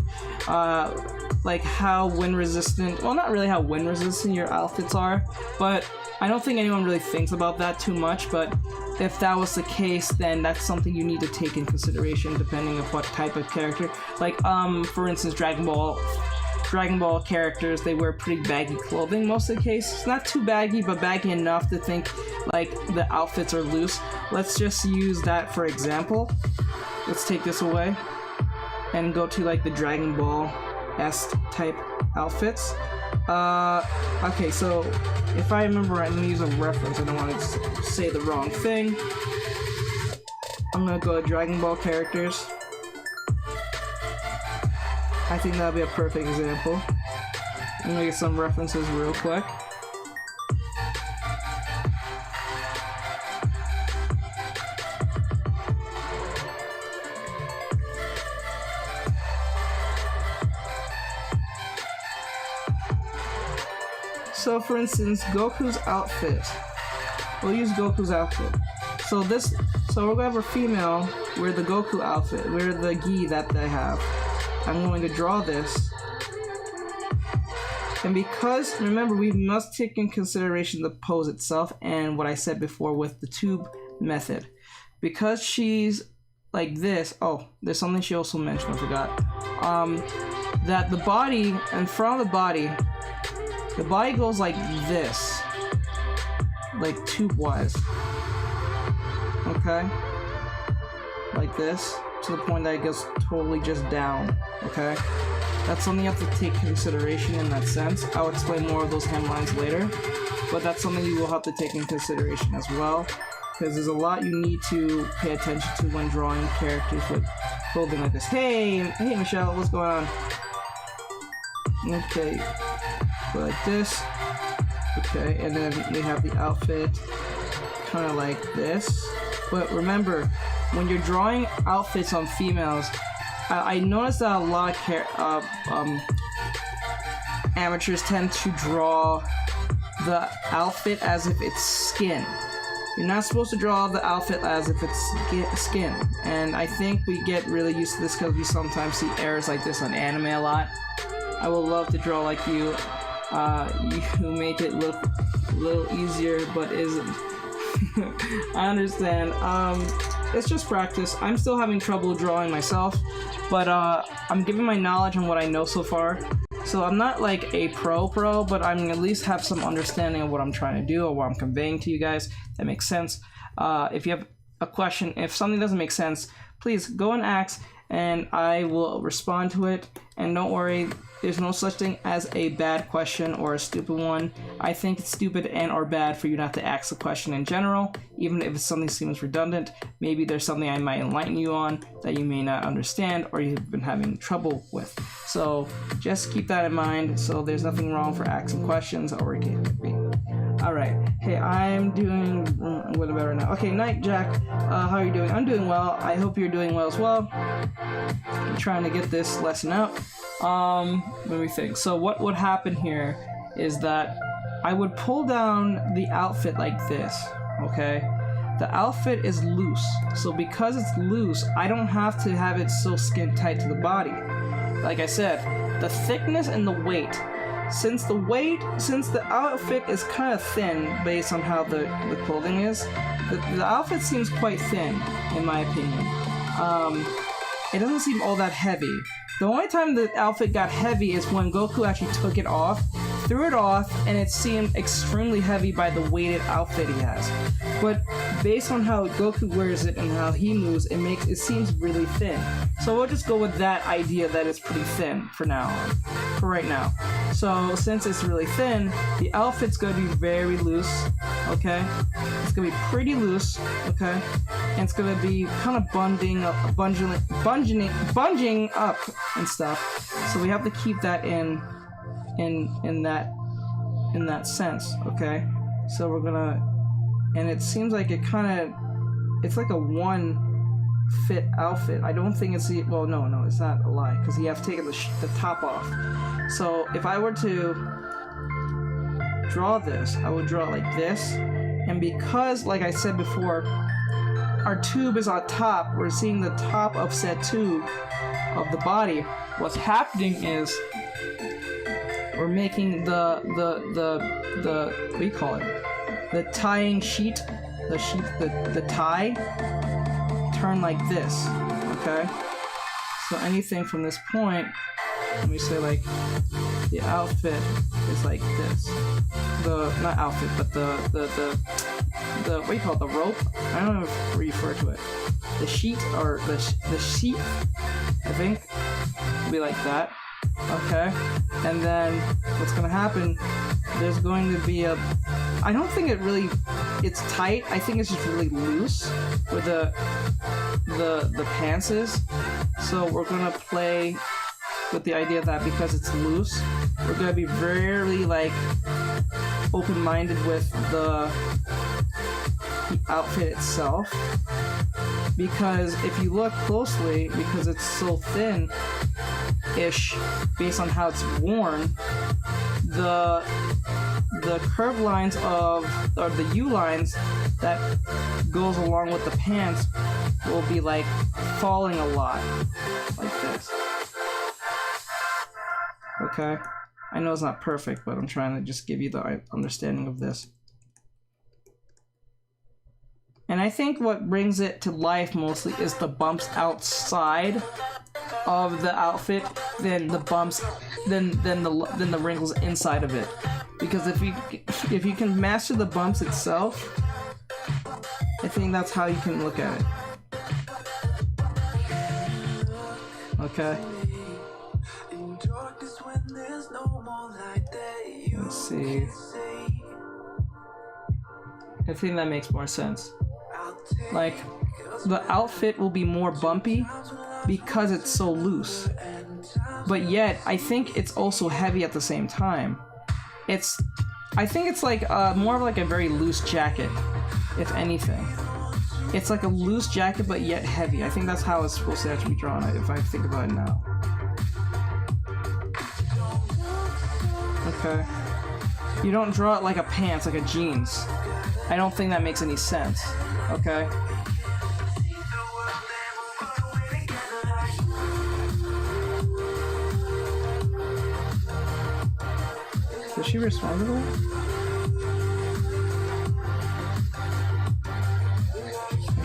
like how wind resistant, well, not really how wind resistant your outfits are, but I don't think anyone really thinks about that too much. But if that was the case, then that's something you need to take in consideration depending on what type of character. Like, for instance, Dragon Ball characters, they wear pretty baggy clothing most of the case. It's not too baggy, but baggy enough to think like the outfits are loose. Let's just use that for example. Let's take this away and go to like the Dragon Ball-esque type outfits. Okay, so if I remember right, I'm gonna use a reference. I don't want to say the wrong thing. I'm gonna go to Dragon Ball characters. I think that'll be a perfect example. I'm gonna get some references real quick. So for instance, Goku's outfit. We'll use Goku's outfit. So So we're gonna have a female, wear the Goku outfit, wear the gi that they have. I'm going to draw this. And because, remember, we must take in consideration the pose itself and what I said before with the tube method. Because she's like this, oh, there's something she also mentioned, I forgot. That the body, in front of the body goes like this. Like tube-wise. Okay? Like this, to the point that it goes totally just down. Okay? That's something you have to take consideration in that sense. I'll explain more of those hemlines later, but that's something you will have to take in consideration as well, because there's a lot you need to pay attention to when drawing characters with clothing like this. Hey Michelle, what's going on? Okay, go like this. Okay, and then we have the outfit kind of like this. But remember, when you're drawing outfits on females, I noticed that a lot of amateurs tend to draw the outfit as if it's skin. You're not supposed to draw the outfit as if it's skin. And I think we get really used to this because we sometimes see errors like this on anime a lot. I would love to draw like you. You make it look a little easier, but isn't. I understand. It's just practice. I'm still having trouble drawing myself, but I'm giving my knowledge on what I know so far. So I'm not like a pro, but I'm at least have some understanding of what I'm trying to do or what I'm conveying to you guys. That makes sense. If you have a question, if something doesn't make sense, please go and ask, and I will respond to it. And don't worry, there's no such thing as a bad question or a stupid one. I think it's stupid and or bad for you not to ask the question in general, even if it's something seems redundant. Maybe there's something I might enlighten you on that you may not understand or you've been having trouble with. So just keep that in mind. So there's nothing wrong for asking questions or it can be. Alright, hey, I'm doing what about right now? Okay, Night Jack, how are you doing? I'm doing well. I hope you're doing well as well. I'm trying to get this lesson out. Let me think. So what would happen here is that I would pull down the outfit like this, okay? The outfit is loose. So because it's loose, I don't have to have it so skin tight to the body. Like I said, the thickness and the weight. Since the outfit is kind of thin based on how the clothing is, the outfit seems quite thin, in my opinion. It doesn't seem all that heavy. The only time the outfit got heavy is when Goku actually took it off, threw it off, and it seemed extremely heavy by the weighted outfit he has. But based on how Goku wears it and how he moves, it seems really thin. So we'll just go with that idea that it's pretty thin for right now. So since it's really thin, the outfit's gonna be very loose, okay? It's gonna be pretty loose, okay? And it's gonna be kind of bunging up and stuff. So we have to keep that in that sense, okay? So we're gonna, and it seems like it's like a one fit outfit. I don't think it's well, no, it's not a lie, because you have taken the top off. So if I were to draw this, I would draw it like this, and because, like I said before, our tube is on top, we're seeing the top of said tube of the body. What's happening is we're making the what do you call it? The tying sheet, the tie turn like this, okay? So anything from this point, let me say like the outfit is like this. Not outfit, but the what do you call it? The rope? I don't know how to refer to it. The sheet or the sheet, I think, will be like that. Okay, and then what's gonna happen? There's going to be I don't think it's tight. I think it's just really loose where the pants is. So we're gonna play with the idea that because it's loose, we're gonna be very like open-minded with the outfit itself. Because if you look closely, because it's so thin-ish based on how it's worn, the curved lines or the U lines that goes along with the pants will be like falling a lot, like this. Okay? I know it's not perfect, but I'm trying to just give you the understanding of this. And I think what brings it to life mostly is the bumps outside of the outfit than the bumps than the wrinkles inside of it. Because if you can master the bumps itself, I think that's how you can look at it. Okay. Let's see. I think that makes more sense. Like, the outfit will be more bumpy because it's so loose. But yet, I think it's also heavy at the same time. I think it's like more of like a very loose jacket, if anything. It's like a loose jacket, but yet heavy. I think that's how it's supposed to actually be drawn, if I think about it now. Okay. You don't draw it like a pants, like a jeans. I don't think that makes any sense. Okay? Did she respond to that?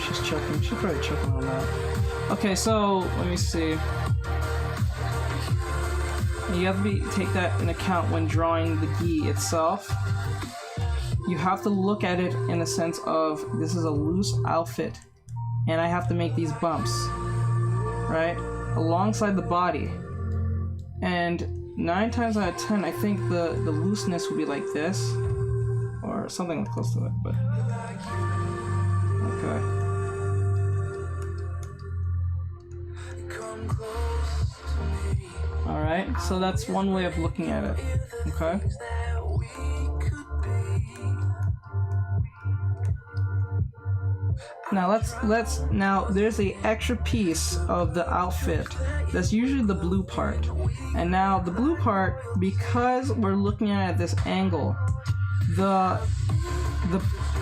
She's checking. She's probably checking on that. Okay, so let me see. You have to take that in account when drawing the gi itself. You have to look at it in a sense of this is a loose outfit, and I have to make these bumps, right, alongside the body. And 9 times out of 10, I think the looseness will be like this, or something close to it. But okay. Alright, so that's one way of looking at it. Okay? Now now there's a extra piece of the outfit that's usually the blue part. And now the blue part, because we're looking at it at this angle, I'm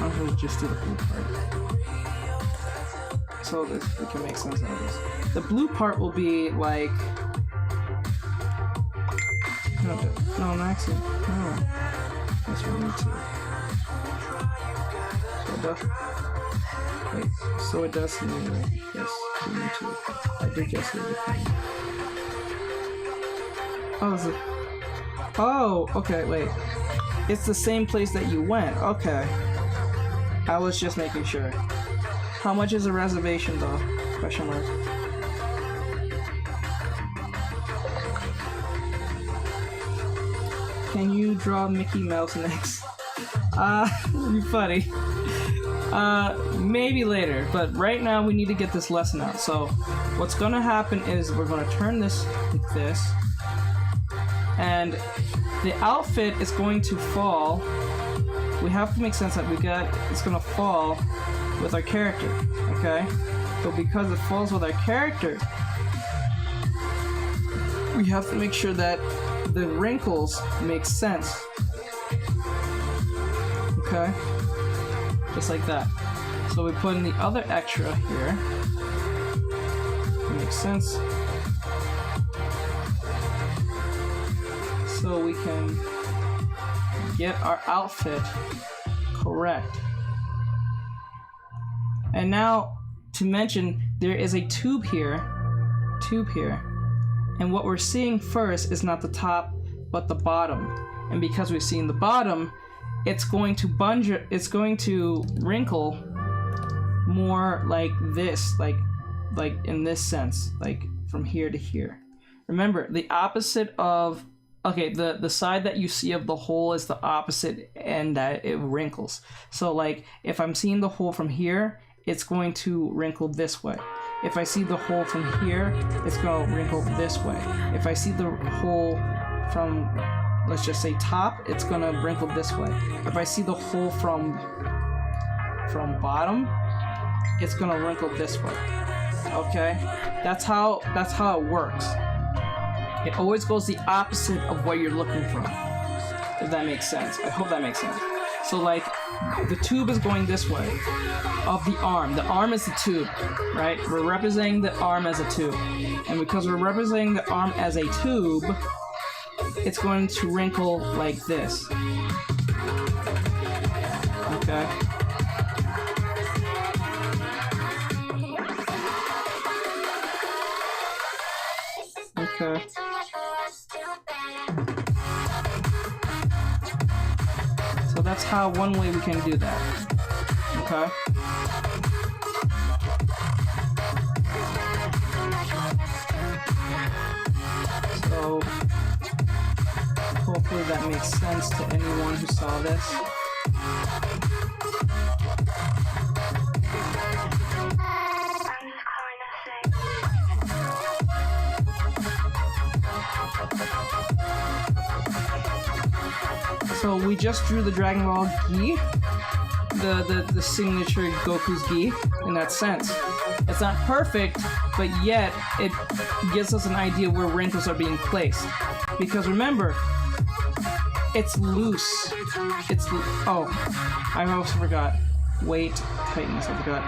gonna just do the blue part. So we can make sense out of this. The blue part will be like no, actually, no. That's what we need to. So it does mean, yes, we need to. I did just leave it. Oh, is it? Oh, okay, wait. It's the same place that you went. Okay. I was just making sure. How much is a reservation, though? Question mark. Can you draw Mickey Mouse next? It'd be funny. Maybe later, but right now we need to get this lesson out. So what's gonna happen is we're gonna turn this like this, and the outfit is going to fall. We have to make sense that it's gonna fall with our character, okay? But because it falls with our character, we have to make sure that the wrinkles make sense. Okay? Just like that. So we put in the other extra here. It makes sense. So we can get our outfit correct. And now, to mention, there is a tube here. And what we're seeing first is not the top, but the bottom. And because we're seeing the bottom, it's going to wrinkle more like this, like in this sense, like from here to here. Remember, the opposite of, okay, the side that you see of the hole is the opposite end that it wrinkles. So like, if I'm seeing the hole from here, it's going to wrinkle this way. If I see the hole from here, it's going to wrinkle this way. If I see the hole from, let's just say top, it's going to wrinkle this way. If I see the hole from bottom, it's going to wrinkle this way. Okay? That's how it works. It always goes the opposite of what you're looking for. if that makes sense. I hope that makes sense. So like, the tube is going this way of the arm. The arm is the tube, right? We're representing the arm as a tube. And because we're representing the arm as a tube, it's going to wrinkle like this. Okay. Okay. So that's how one way we can do that. Okay. So hopefully that makes sense to anyone who saw this. So we just drew the Dragon Ball gi, the signature Goku's gi in that sense. It's not perfect, but yet it gives us an idea where wrinkles are being placed. Because remember, it's loose. Oh, I almost forgot. Weight, tightness, I forgot.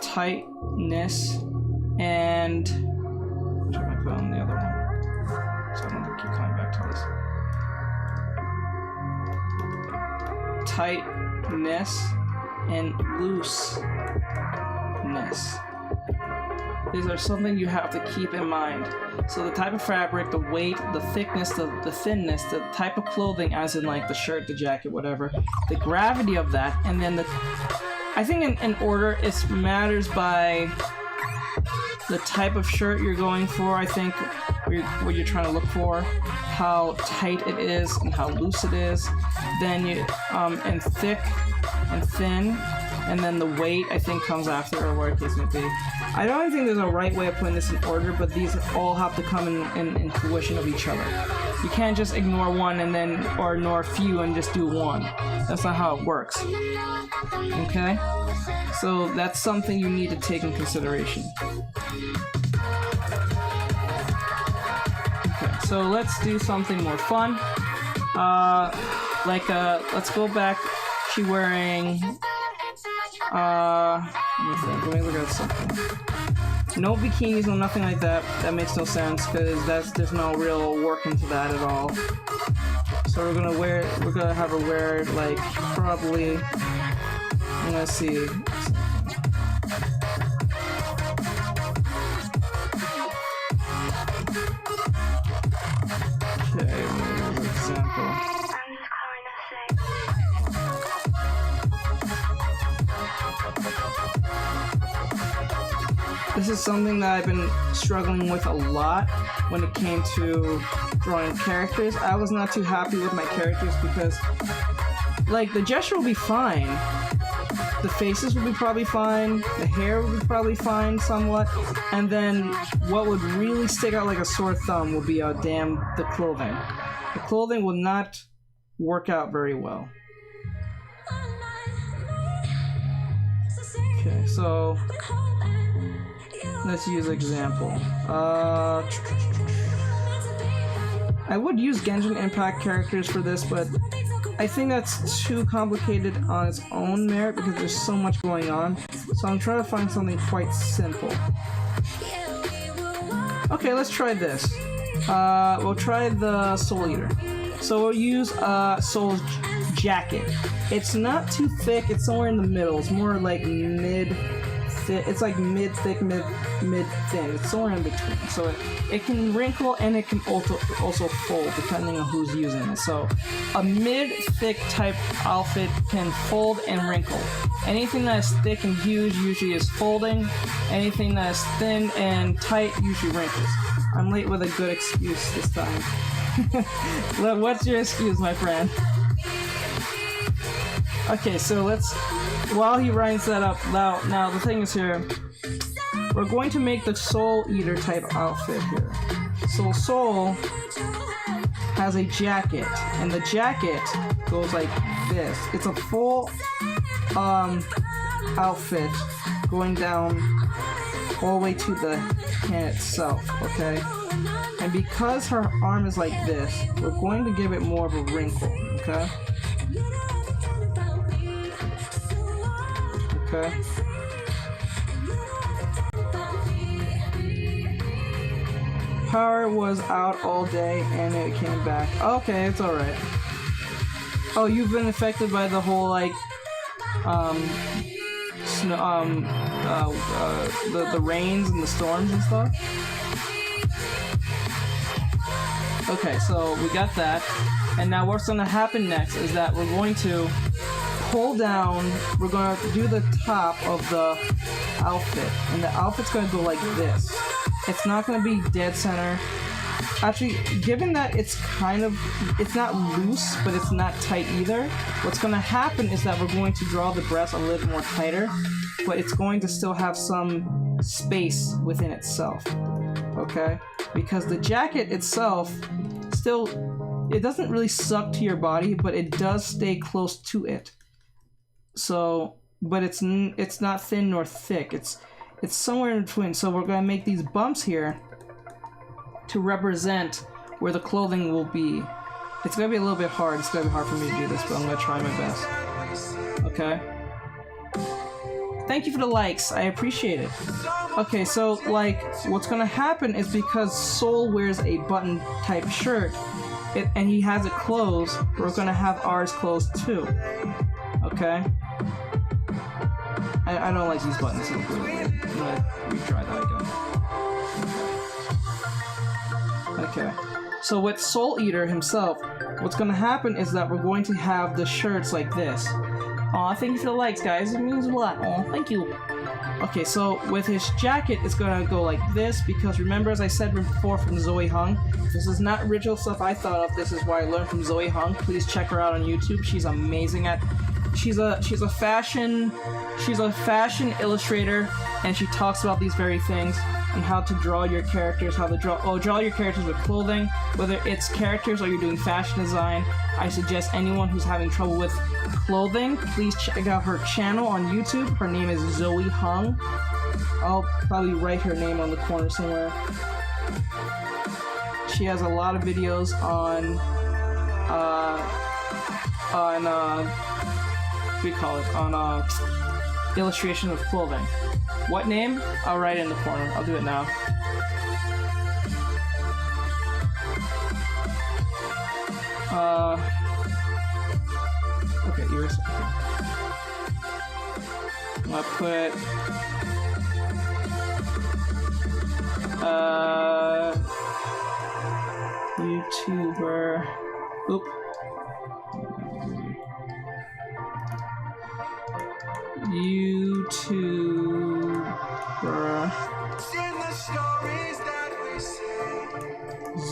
Tightness, and which I might put on the other one. So I'm gonna keep coming back to this. Tightness and looseness. These are something you have to keep in mind. So the type of fabric, the weight, the thickness, the thinness, the type of clothing, as in like the shirt, the jacket, whatever, the gravity of that, and then I think in order it matters by the type of shirt you're going for, I think, what you're trying to look for, how tight it is and how loose it is, then you, and thick and thin, and then the weight, I think, comes after, or where the case may be. I don't think there's a right way of putting this in order, but these all have to come in fruition of each other. You can't just ignore one and then, or ignore a few and just do one. That's not how it works. Okay? So that's something you need to take in consideration. Okay, so let's do something more fun. Let's go back. She wearing, let me look at something. No bikinis, no nothing like that. That makes no sense because there's no real work into that at all. So we're gonna have her wear like probably. I'm gonna see. Okay, an example. This is something that I've been struggling with a lot when it came to drawing characters. I was not too happy with my characters because, like, the gesture will be fine. The faces will be probably fine. The hair will be probably fine somewhat. And then what would really stick out like a sore thumb will be, the clothing. The clothing will not work out very well. Okay, so let's use an example. I would use Genshin Impact characters for this, but I think that's too complicated on its own merit because there's so much going on. So I'm trying to find something quite simple. Okay, let's try this. We'll try the Soul Eater. So we'll use Soul's jacket. It's not too thick, it's somewhere in the middle. It's more like mid-thick. It's like mid-thick, mid-thin. It's somewhere in between. So it can wrinkle and it can also fold depending on who's using it. So a mid-thick type outfit can fold and wrinkle. Anything that is thick and huge usually is folding. Anything that is thin and tight usually wrinkles. I'm late with a good excuse this time. What's your excuse, my friend? Okay, so while he writes that up loud, now the thing is here, we're going to make the Soul Eater type outfit here. So Soul has a jacket, and the jacket goes like this. It's a full outfit going down all the way to the hand itself, okay? And because her arm is like this, we're going to give it more of a wrinkle, okay? Okay. Power was out all day and it came back. Okay, it's alright. Oh, you've been affected by the whole, like, the rains and the storms and stuff? Okay, so we got that. And now what's going to happen next is that we're going to pull down, we're going to do the top of the outfit. And the outfit's going to go like this. It's not going to be dead center. Actually, given that it's not loose, but it's not tight either, what's going to happen is that we're going to draw the breast a little more tighter, but it's going to still have some space within itself, okay? Because the jacket itself still, it doesn't really suck to your body, but it does stay close to it. So, but it's not thin nor thick, it's somewhere in between. So we're going to make these bumps here to represent where the clothing will be. It's going to be a little bit hard. It's going to be hard for me to do this, but I'm going to try my best. Okay? Thank you for the likes. I appreciate it. Okay, so, like, what's going to happen is because Soul wears a button type shirt, and he has it closed, we're going to have ours closed too. Okay? I don't like these buttons. I'm going to retry that again. Okay. So with Soul Eater himself, what's going to happen is that we're going to have the shirts like this. Aw, thank you for the likes, guys. It means a lot. Aw, thank you. Okay, so with his jacket, it's going to go like this because remember, as I said before from Zoe Hung, this is not original stuff I thought of. This is what I learned from Zoe Hung. Please check her out on YouTube. She's amazing at... She's a fashion illustrator, and she talks about these very things and how to draw your characters, draw your characters with clothing, whether it's characters or you're doing fashion design. I suggest anyone who's having trouble with clothing, please check out her channel on YouTube. Her name is Zoe Hung. I'll probably write her name on the corner somewhere. She has a lot of videos on illustration of clothing. What name? I'll write it in the corner. I'll do it now. Okay, ears. Okay. I'm gonna put YouTuber. Oop. YouTuber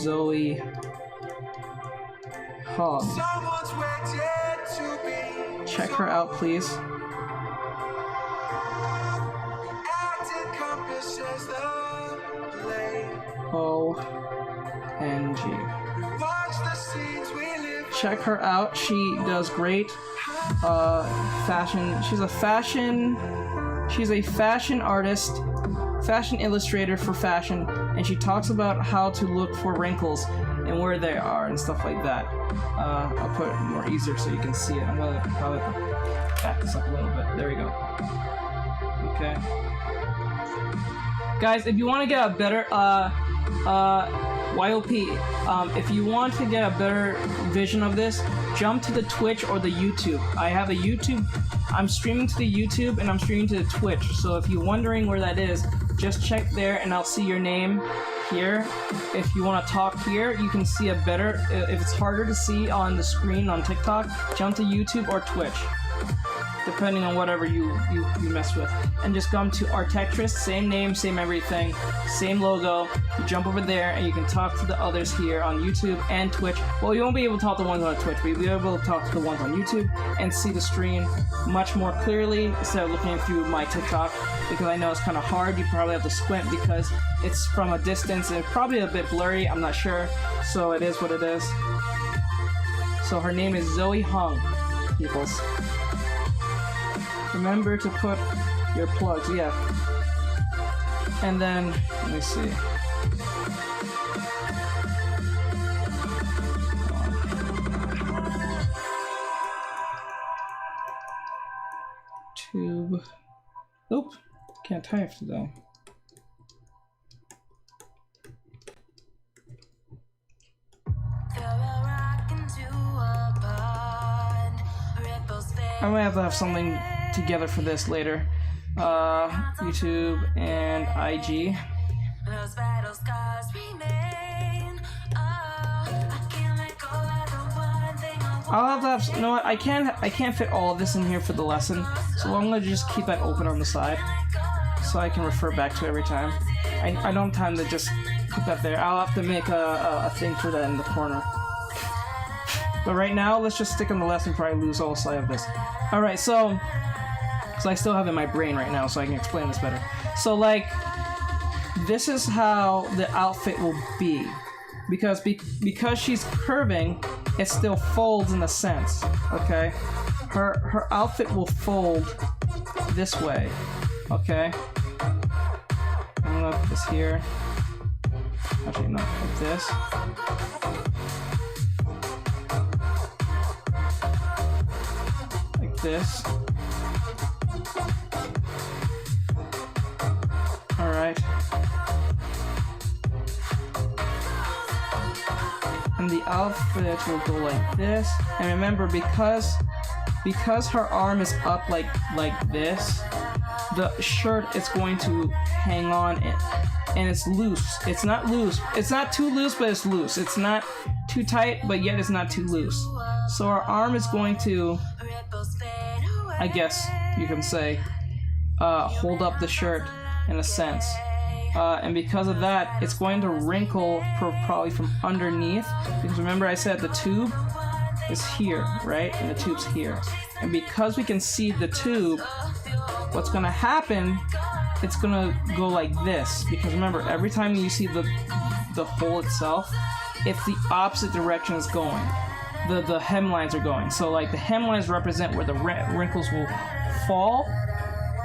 Zoe Hung. Check her out, please. OMG. Check her out. She does great fashion. She's a fashion artist, fashion illustrator for fashion, and she talks about how to look for wrinkles and where they are and stuff like that. I'll put it more easier so you can see it. I'm gonna probably back this up a little bit. There we go. Okay. Guys, if you want to get a better YOP, if you want to get a better vision of this, jump to the Twitch or the YouTube. I have a YouTube. I'm streaming to the YouTube and I'm streaming to the Twitch. So if you're wondering where that is, just check there and I'll see your name here. If you want to talk here, you can see a better. If it's harder to see on the screen on TikTok, jump to YouTube or Twitch, depending on whatever you mess with. And just come to Artectress, same name, same everything, same logo. You jump over there and you can talk to the others here on YouTube and Twitch. Well, you won't be able to talk to the ones on Twitch, but you'll be able to talk to the ones on YouTube and see the stream much more clearly instead of looking through my TikTok, because I know it's kind of hard. You probably have to squint because it's from a distance and probably a bit blurry, I'm not sure. So it is what it is. So her name is Zoe Hung, peoples. Remember to put your plugs, yeah. And then, let me see. Oop, can't type today. I might have to have something together for this later. YouTube and IG. I'll have to have, you know what, I can't fit all of this in here for the lesson, so I'm gonna just keep that open on the side, so I can refer back to it every time. I don't have time to just put that there. I'll have to make a thing for that in the corner. But right now, let's just stick on the lesson before I lose all sight of this. Alright, so I still have it in my brain right now, so I can explain this better. So, like, this is how the outfit will be. Because she's curving, it still folds in a sense, okay? Her outfit will fold this way, okay? I'm gonna put this here. Actually, no, like this. Like this. Alright. And the outfit will go like this. And remember, because her arm is up like this, the shirt is going to hang on and it's loose. It's not loose. It's not too loose, but it's loose. It's not too tight, but yet it's not too loose. So our arm is going to, I guess you can say, hold up the shirt in a sense. And because of that, it's going to wrinkle probably from underneath. Because remember I said the tube is here, right? And the tube's here. And because we can see the tube, what's going to happen, it's going to go like this. Because remember, every time you see the hole itself, it's the opposite direction it's going. The hemlines are going. So like the hemlines represent where the wrinkles will fall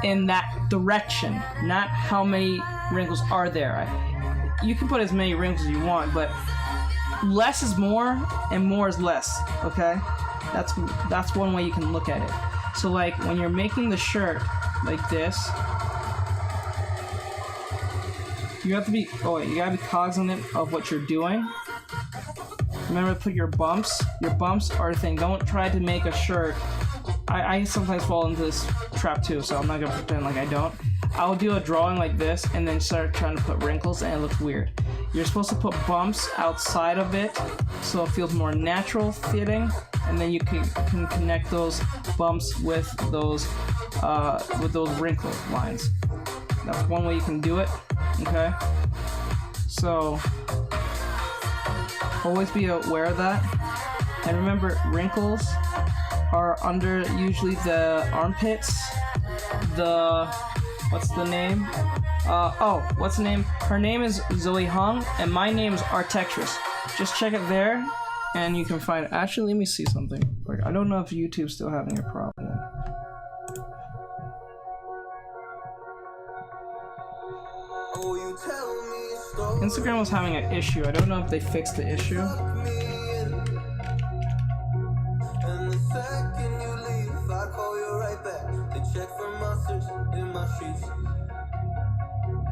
in that direction, not how many wrinkles are there. You can put as many wrinkles as you want, but less is more and more is less, okay? That's one way you can look at it. So like when you're making the shirt like this, you have to be, you gotta be cognizant of what you're doing. Remember to put your bumps. Your bumps are the thing. Don't try to make a shirt. I sometimes fall into this trap too, so I'm not gonna pretend like I don't. I'll do a drawing like this and then start trying to put wrinkles and it looks weird. You're supposed to put bumps outside of it so it feels more natural fitting, and then you can connect those bumps with those wrinkle lines. That's one way you can do it, okay? So always be aware of that. And remember, wrinkles are under usually the armpits, what's the name? What's the name? Her name is Zoe Hung, and my name is Artectress. Just check it there, and you can find it. Actually, let me see something quick. I don't know if YouTube's still having a problem. Instagram was having an issue. I don't know if they fixed the issue.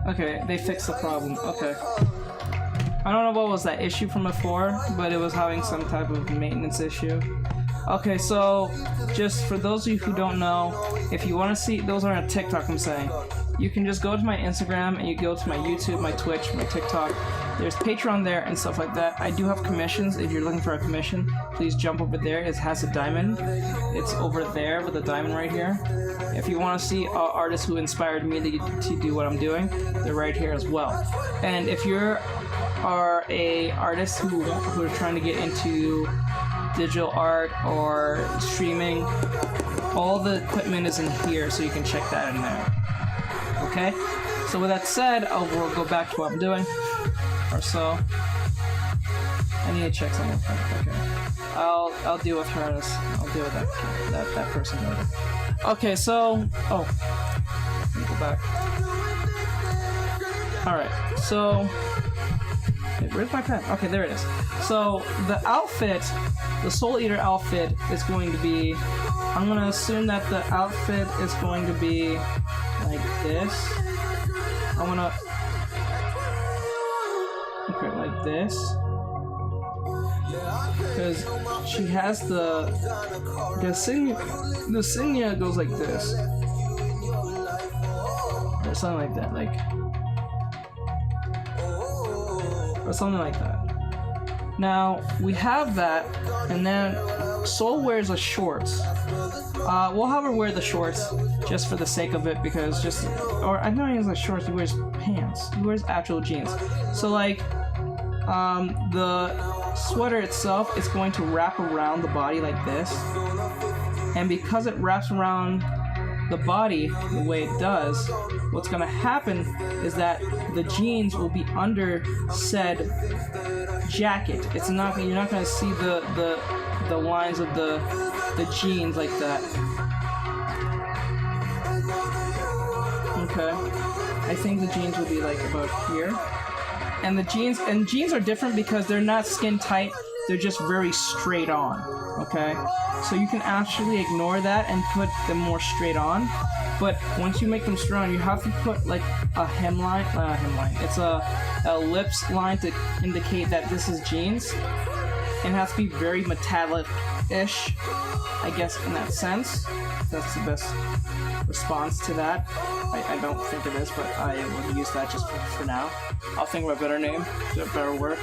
Okay, they fixed the problem. Okay. I don't know what was that issue from before, but it was having some type of maintenance issue. Okay, so just for those of you who don't know, if you want to see, those are on TikTok I'm saying, you can just go to my Instagram and you go to my YouTube, my Twitch, my TikTok. There's Patreon there and stuff like that. I do have commissions. If you're looking for a commission, please jump over there. It has a diamond. It's over there with a diamond right here. If you want to see artists who inspired me to do what I'm doing, they're right here as well. And if you are a artist who are trying to get into digital art or streaming, all the equipment is in here, so you can check that in there. Okay? So with that said, we'll go back to what I'm doing. Or so. I need to check something. Okay. I'll deal with her. I'll deal with that person later. Okay, so let me go back. Alright, so where's my pen? Okay, there it is. So the outfit, the Soul Eater outfit is going to be, I'm gonna assume that the outfit is going to be like this. I wanna... Okay, like this. Because she has the insignia goes like this. Or something like that, like... Or something like that. Now, we have that, and then Soul wears a shorts. We'll have her wear the shorts just for the sake of it, because or I know he has like shorts, he wears pants. He wears actual jeans. So like, the sweater itself is going to wrap around the body like this. And because it wraps around the body the way it does, what's gonna happen is that the jeans will be under said jacket. You're not gonna see the lines of the jeans like that. Okay. I think the jeans will be like about here. And jeans are different because they're not skin tight, they're just very straight on. Okay? So you can actually ignore that and put them more straight on. But once you make them straight on, you have to put like a hemline. It's a ellipse line to indicate that this is jeans. And it has to be very metallic-ish, I guess, in that sense. That's the best response to that. I don't think it is, but I will use that just for now. I'll think of a better name, a better word.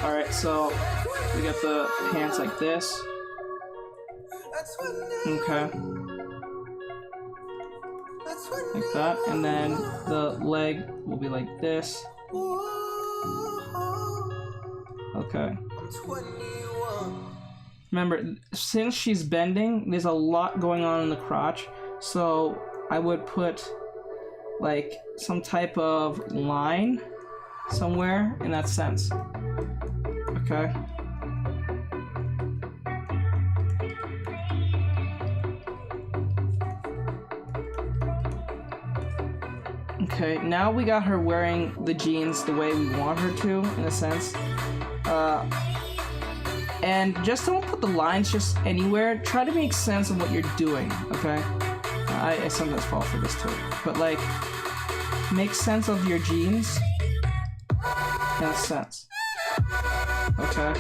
Alright, so we got the pants like this. Okay. Like that. And then the leg will be like this. Okay. Remember, since she's bending, there's a lot going on in the crotch, so I would put like some type of line somewhere in that sense. Okay. Okay, now we got her wearing the jeans the way we want her to, in a sense. And just don't put the lines just anywhere. Try to make sense of what you're doing, okay? I sometimes fall for this too. But like, make sense of your jeans in a sense. Okay?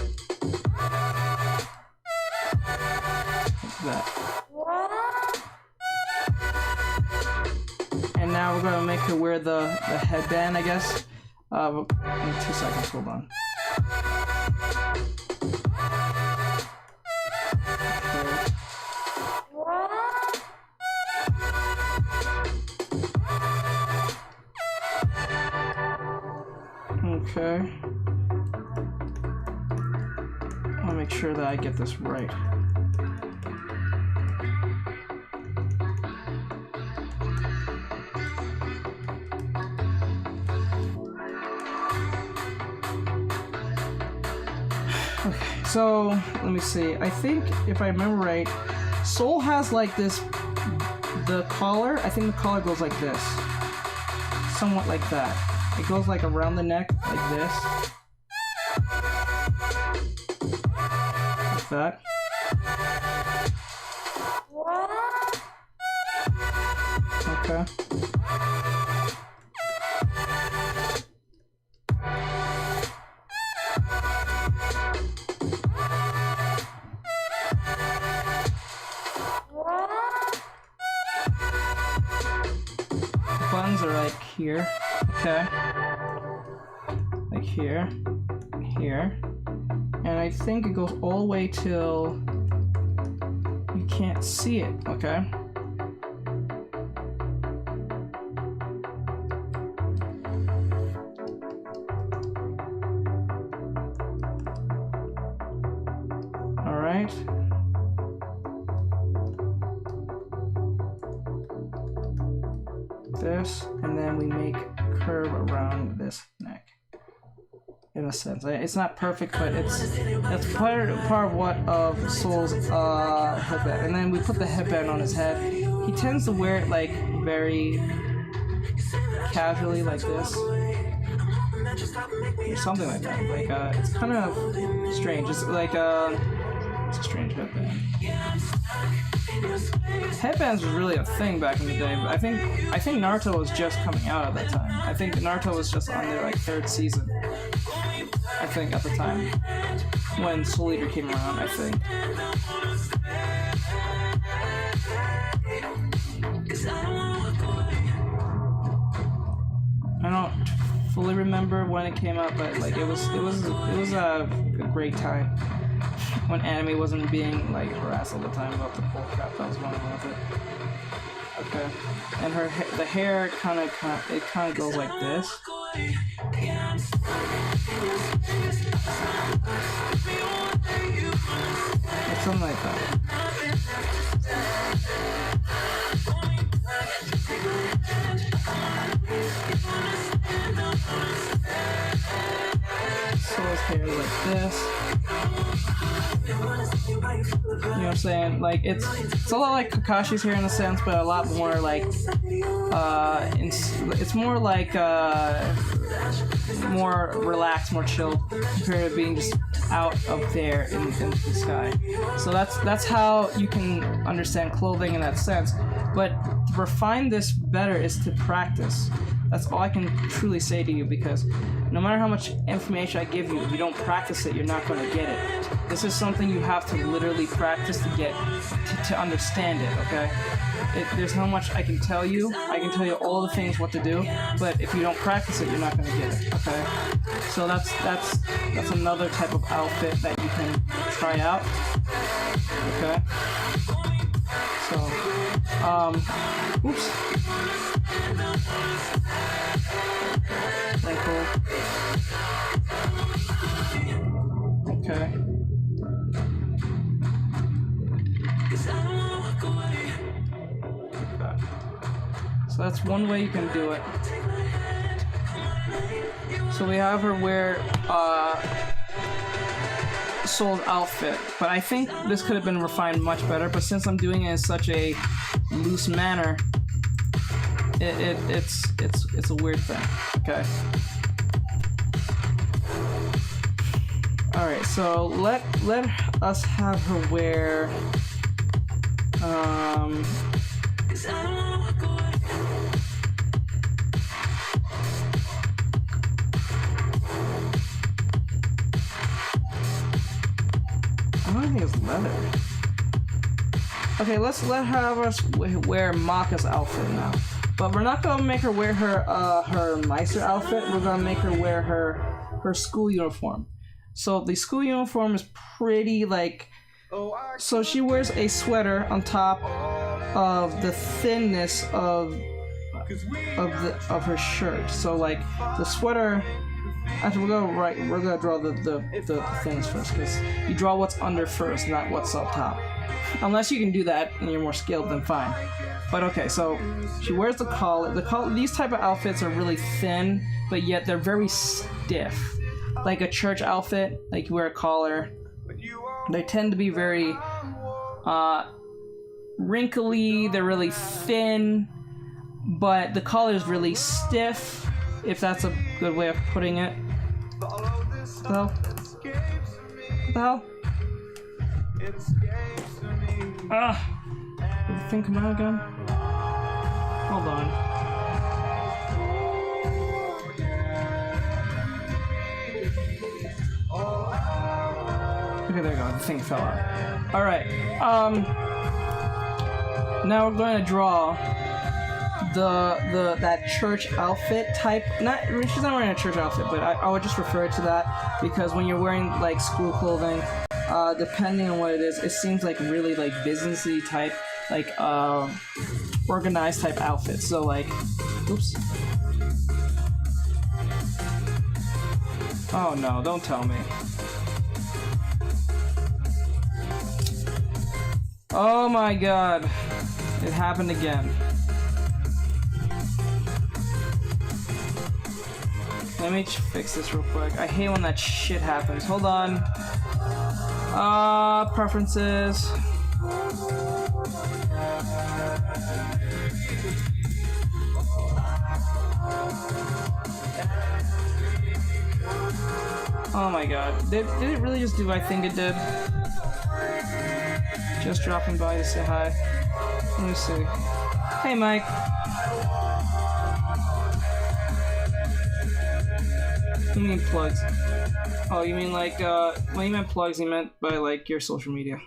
Like that. And now we're gonna make her wear the headband, I guess. In 2 seconds, hold on. Okay. I'll make sure that I get this right. Okay, so let me see. I think if I remember right, Soul has like this, the collar, I think the collar goes like this. Somewhat like that. It goes like around the neck, like this. Like that. Okay. The buttons are like here. Okay. Like here. Here. And I think it goes all the way till you can't see it, okay? Alright. This, and then we make a curve around this neck. In a sense, it's not perfect, but that's part of what of Soul's headband. And then we put the headband on his head. He tends to wear it like very casually, like this, or something like that. Like it's kind of strange. It's like It's a strange headband. Headbands was really a thing back in the day. But I think Naruto was just coming out at that time. I think Naruto was just on their like 3rd season. I think at the time when Soul Eater came around. I think. I don't fully remember when it came out, but like it was a great time when anime wasn't being like harassed all the time about the bull crap that was going on with it. Okay, and the hair kind of goes like this. Or something like that. So his hair is like this. You know what I'm saying? Like it's a lot like Kakashi's hair in a sense, but a lot more like it's more like more relaxed, more chilled compared to being just out up there in the sky. So that's how you can understand clothing in that sense. But to refine this better is to practice. That's all I can truly say to you, because no matter how much information I give you, if you don't practice it, you're not going to get it. This is something you have to literally practice to get to understand it, okay? There's not much I can tell you. I can tell you all the things what to do, but if you don't practice it, you're not going to get it, okay? So that's another type of outfit that you can try out, okay? So, oops. Ankle. Okay. So that's one way you can do it. So we have her wear Soul's outfit, but I think this could have been refined much better, but since I'm doing it in such a loose manner, it's a weird thing. Okay. Alright, so let us have her wear I don't think it's leather. Okay, let's have us wear Maka's outfit now. But we're not gonna make her wear her nicer outfit. We're gonna make her wear her school uniform. So the school uniform is pretty like. So she wears a sweater on top of the thinness of her shirt. So like the sweater. Actually, we're gonna draw the things first, because you draw what's under first, not what's up top. Unless you can do that and you're more skilled, then fine. But okay, so she wears the collar. These type of outfits are really thin, but yet they're very stiff. Like a church outfit, like you wear a collar. They tend to be very wrinkly. They're really thin, but the collar is really stiff. If that's a good way of putting it. What the hell? Did the thing come out again? Hold on. Okay, there you go. The thing fell out. Alright. Now we're going to draw that church outfit type. She's not wearing a church outfit, but I would just refer to that, because when you're wearing like school clothing, depending on what it is, it seems like really like businessy type, like organized type outfits. So like, oops. Oh no, don't tell me. Oh my god, it happened again. Let me fix this real quick. I hate when that shit happens. Hold on. Preferences. Oh my god. Did it really just do what I think it did? Just dropping by to say hi. Let me see. Hey, Mike. You mean plugs? Oh, you mean like, when you meant plugs, you meant by, like, your social media.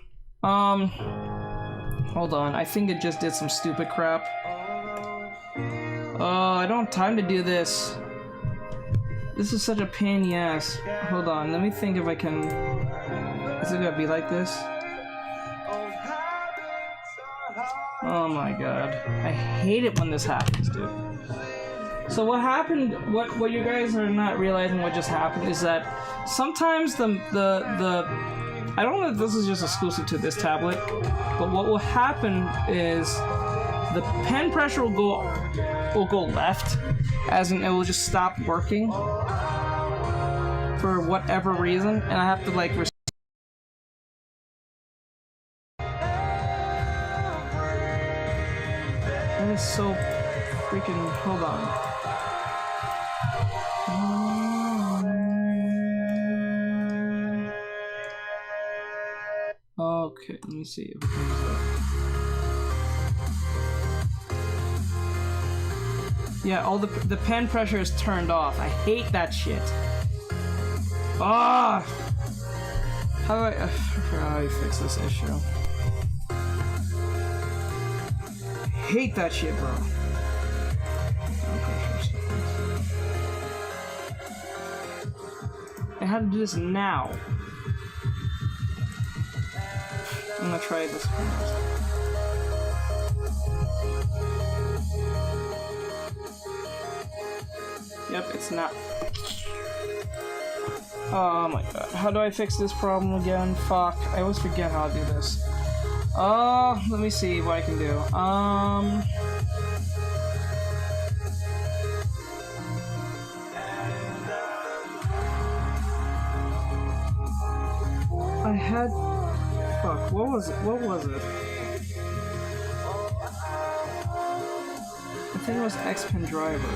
Hold on. I think it just did some stupid crap. Oh, I don't have time to do this. This is such a pain in the ass. Hold on, let me think if I can... Is it gonna be like this? Oh my god. I hate it when this happens, dude. So what happened, what you guys are not realizing what just happened is that sometimes the I don't know if this is just exclusive to this tablet, but what will happen is the pen pressure will go left, as in it will just stop working for whatever reason, and I have to like that is so freaking, hold on. Okay, let me see if it comes up. Yeah, all the pen pressure is turned off. I hate that shit. Ah! How do I forgot how you fix this issue. I hate that shit, bro. I had to do this now. I'm gonna try this first. Yep, it's not. Oh my god. How do I fix this problem again? Fuck. I always forget how to do this. Let me see what I can do. I had... Fuck, what was it? What was it? I think it was X-Pen Driver.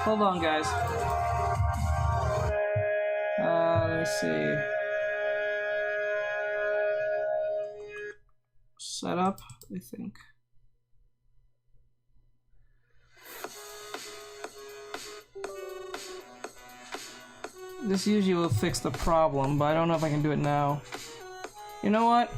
Hold on, guys. Let's see. Setup, I think. This usually will fix the problem, but I don't know if I can do it now. You know what?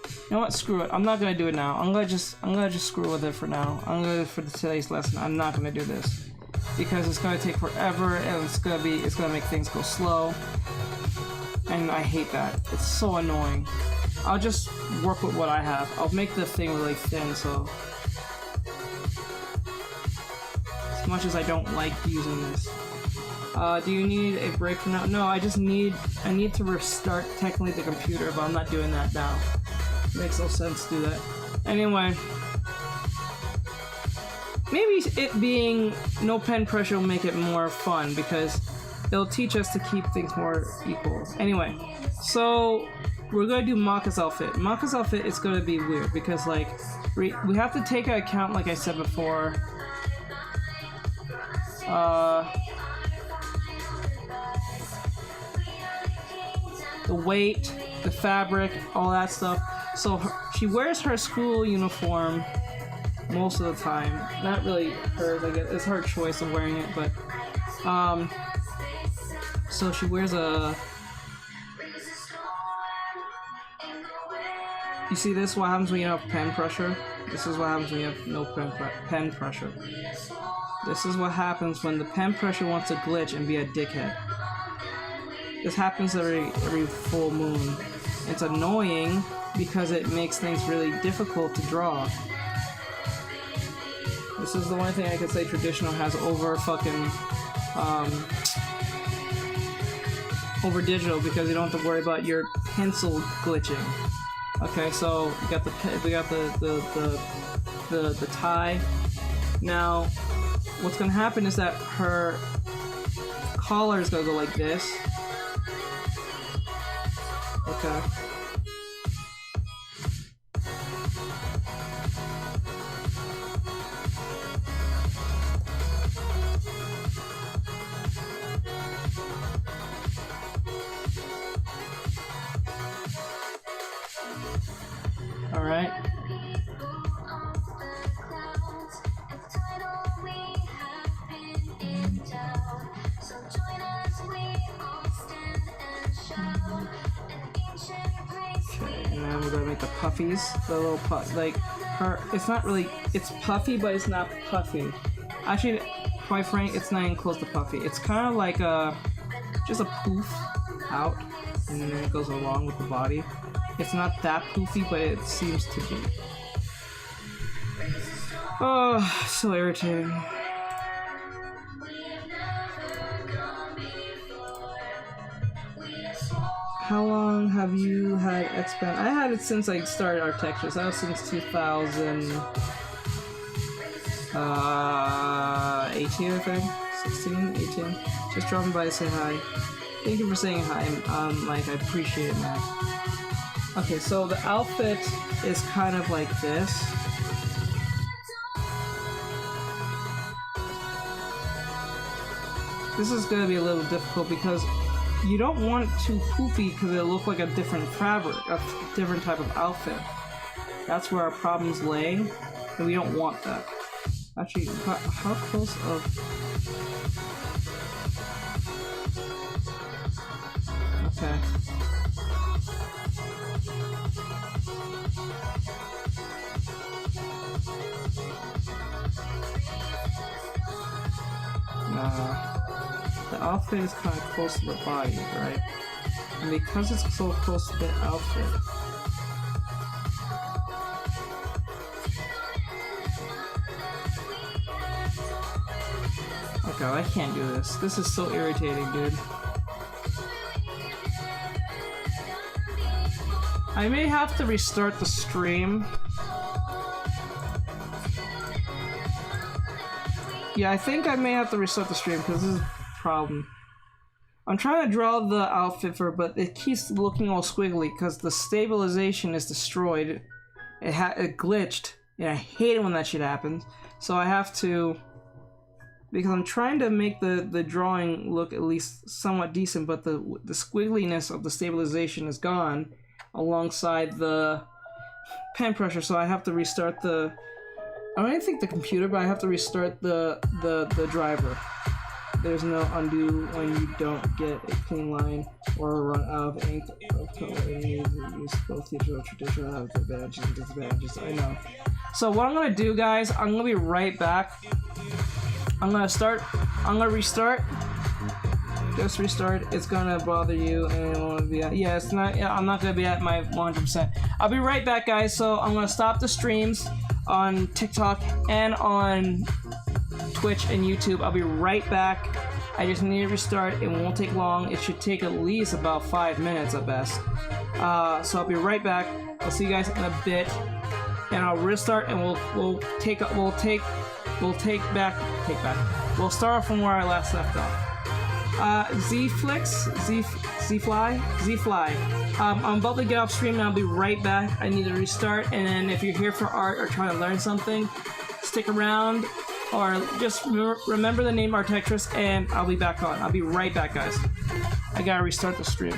You know what? Screw it. I'm not gonna do it now. I'm gonna just screw with it for now. I'm gonna for today's lesson. I'm not gonna do this because it's gonna take forever and it's gonna make things go slow. And I hate that. It's so annoying. I'll just work with what I have. I'll make the thing really thin, so as much as I don't like using this. Do you need a break for now? No, I need to restart technically the computer, but I'm not doing that now. Makes no sense to do that. Anyway, maybe it being no pen pressure will make it more fun because it'll teach us to keep things more equal. Anyway, so we're gonna do Maka's outfit. Maka's outfit is gonna be weird because like we have to take into account, like I said before, the weight, the fabric, all that stuff. So she wears her school uniform most of the time. Not really hers, I guess. It's her choice of wearing it, but so she wears a... You see this? What happens when you have pen pressure? This is what happens when you have no pen pressure. This is what happens when the pen pressure wants to glitch and be a dickhead. This happens every full moon. It's annoying because it makes things really difficult to draw. This is the one thing I could say traditional has over fucking over digital because you don't have to worry about your pencil glitching. Okay, so we got the tie. Now, what's gonna happen is that her collar is gonna go like this. Okay. puffies, the little like her. It's not really. It's puffy, but it's not puffy. Actually, quite frank, it's not even close to puffy. It's kind of like just a poof out, and then it goes along with the body. It's not that poofy, but it seems to be. Oh, so irritating. How long have you had X-Band? I had it since I started Art Textures. That was since 2018, I think. 16, 18. Just dropping by to say hi. Thank you for saying hi. Like, I appreciate it, man. Okay, so the outfit is kind of like this. This is gonna be a little difficult because you don't want it too poofy because it'll look like a different fabric, a different type of outfit. That's where our problem's laying, and we don't want that. Actually, how close of... Okay. The outfit is kind of close to the body, right? And because it's so close to the outfit, oh god, I can't do this. This is so irritating, dude. I may have to restart the stream. Yeah, I think I may have to restart the stream because this is a problem. I'm trying to draw the outfit for, but it keeps looking all squiggly because the stabilization is destroyed. It glitched, and I hate it when that shit happens. So I have to, because I'm trying to make the drawing look at least somewhat decent, but the squiggliness of the stabilization is gone alongside the pen pressure. So I have to restart the. I don't even think the computer, but I have to restart the driver. There's no undo when you don't get a clean line or run out of ink of color. You use both digital and traditional have advantages and disadvantages. I know. So what I'm gonna do, guys, I'm gonna be right back. I'm gonna restart. Just restart. It's gonna bother you, and it won't be at, yeah, it's not. Yeah, I'm not gonna be at my 100%. I'll be right back, guys. So I'm gonna stop the streams on TikTok and on Twitch and YouTube. I'll be right back. I just need to restart. It won't take long. It should take at least about 5 minutes at best. So I'll be right back. I'll see you guys in a bit, and I'll restart, and we'll start off from where I last left off. Z-Fly. I'm about to get off stream and I'll be right back. I need to restart, and then if you're here for art or trying to learn something, stick around or just remember the name Artectress, and I'll be back on. I'll be right back, guys. I gotta restart the stream.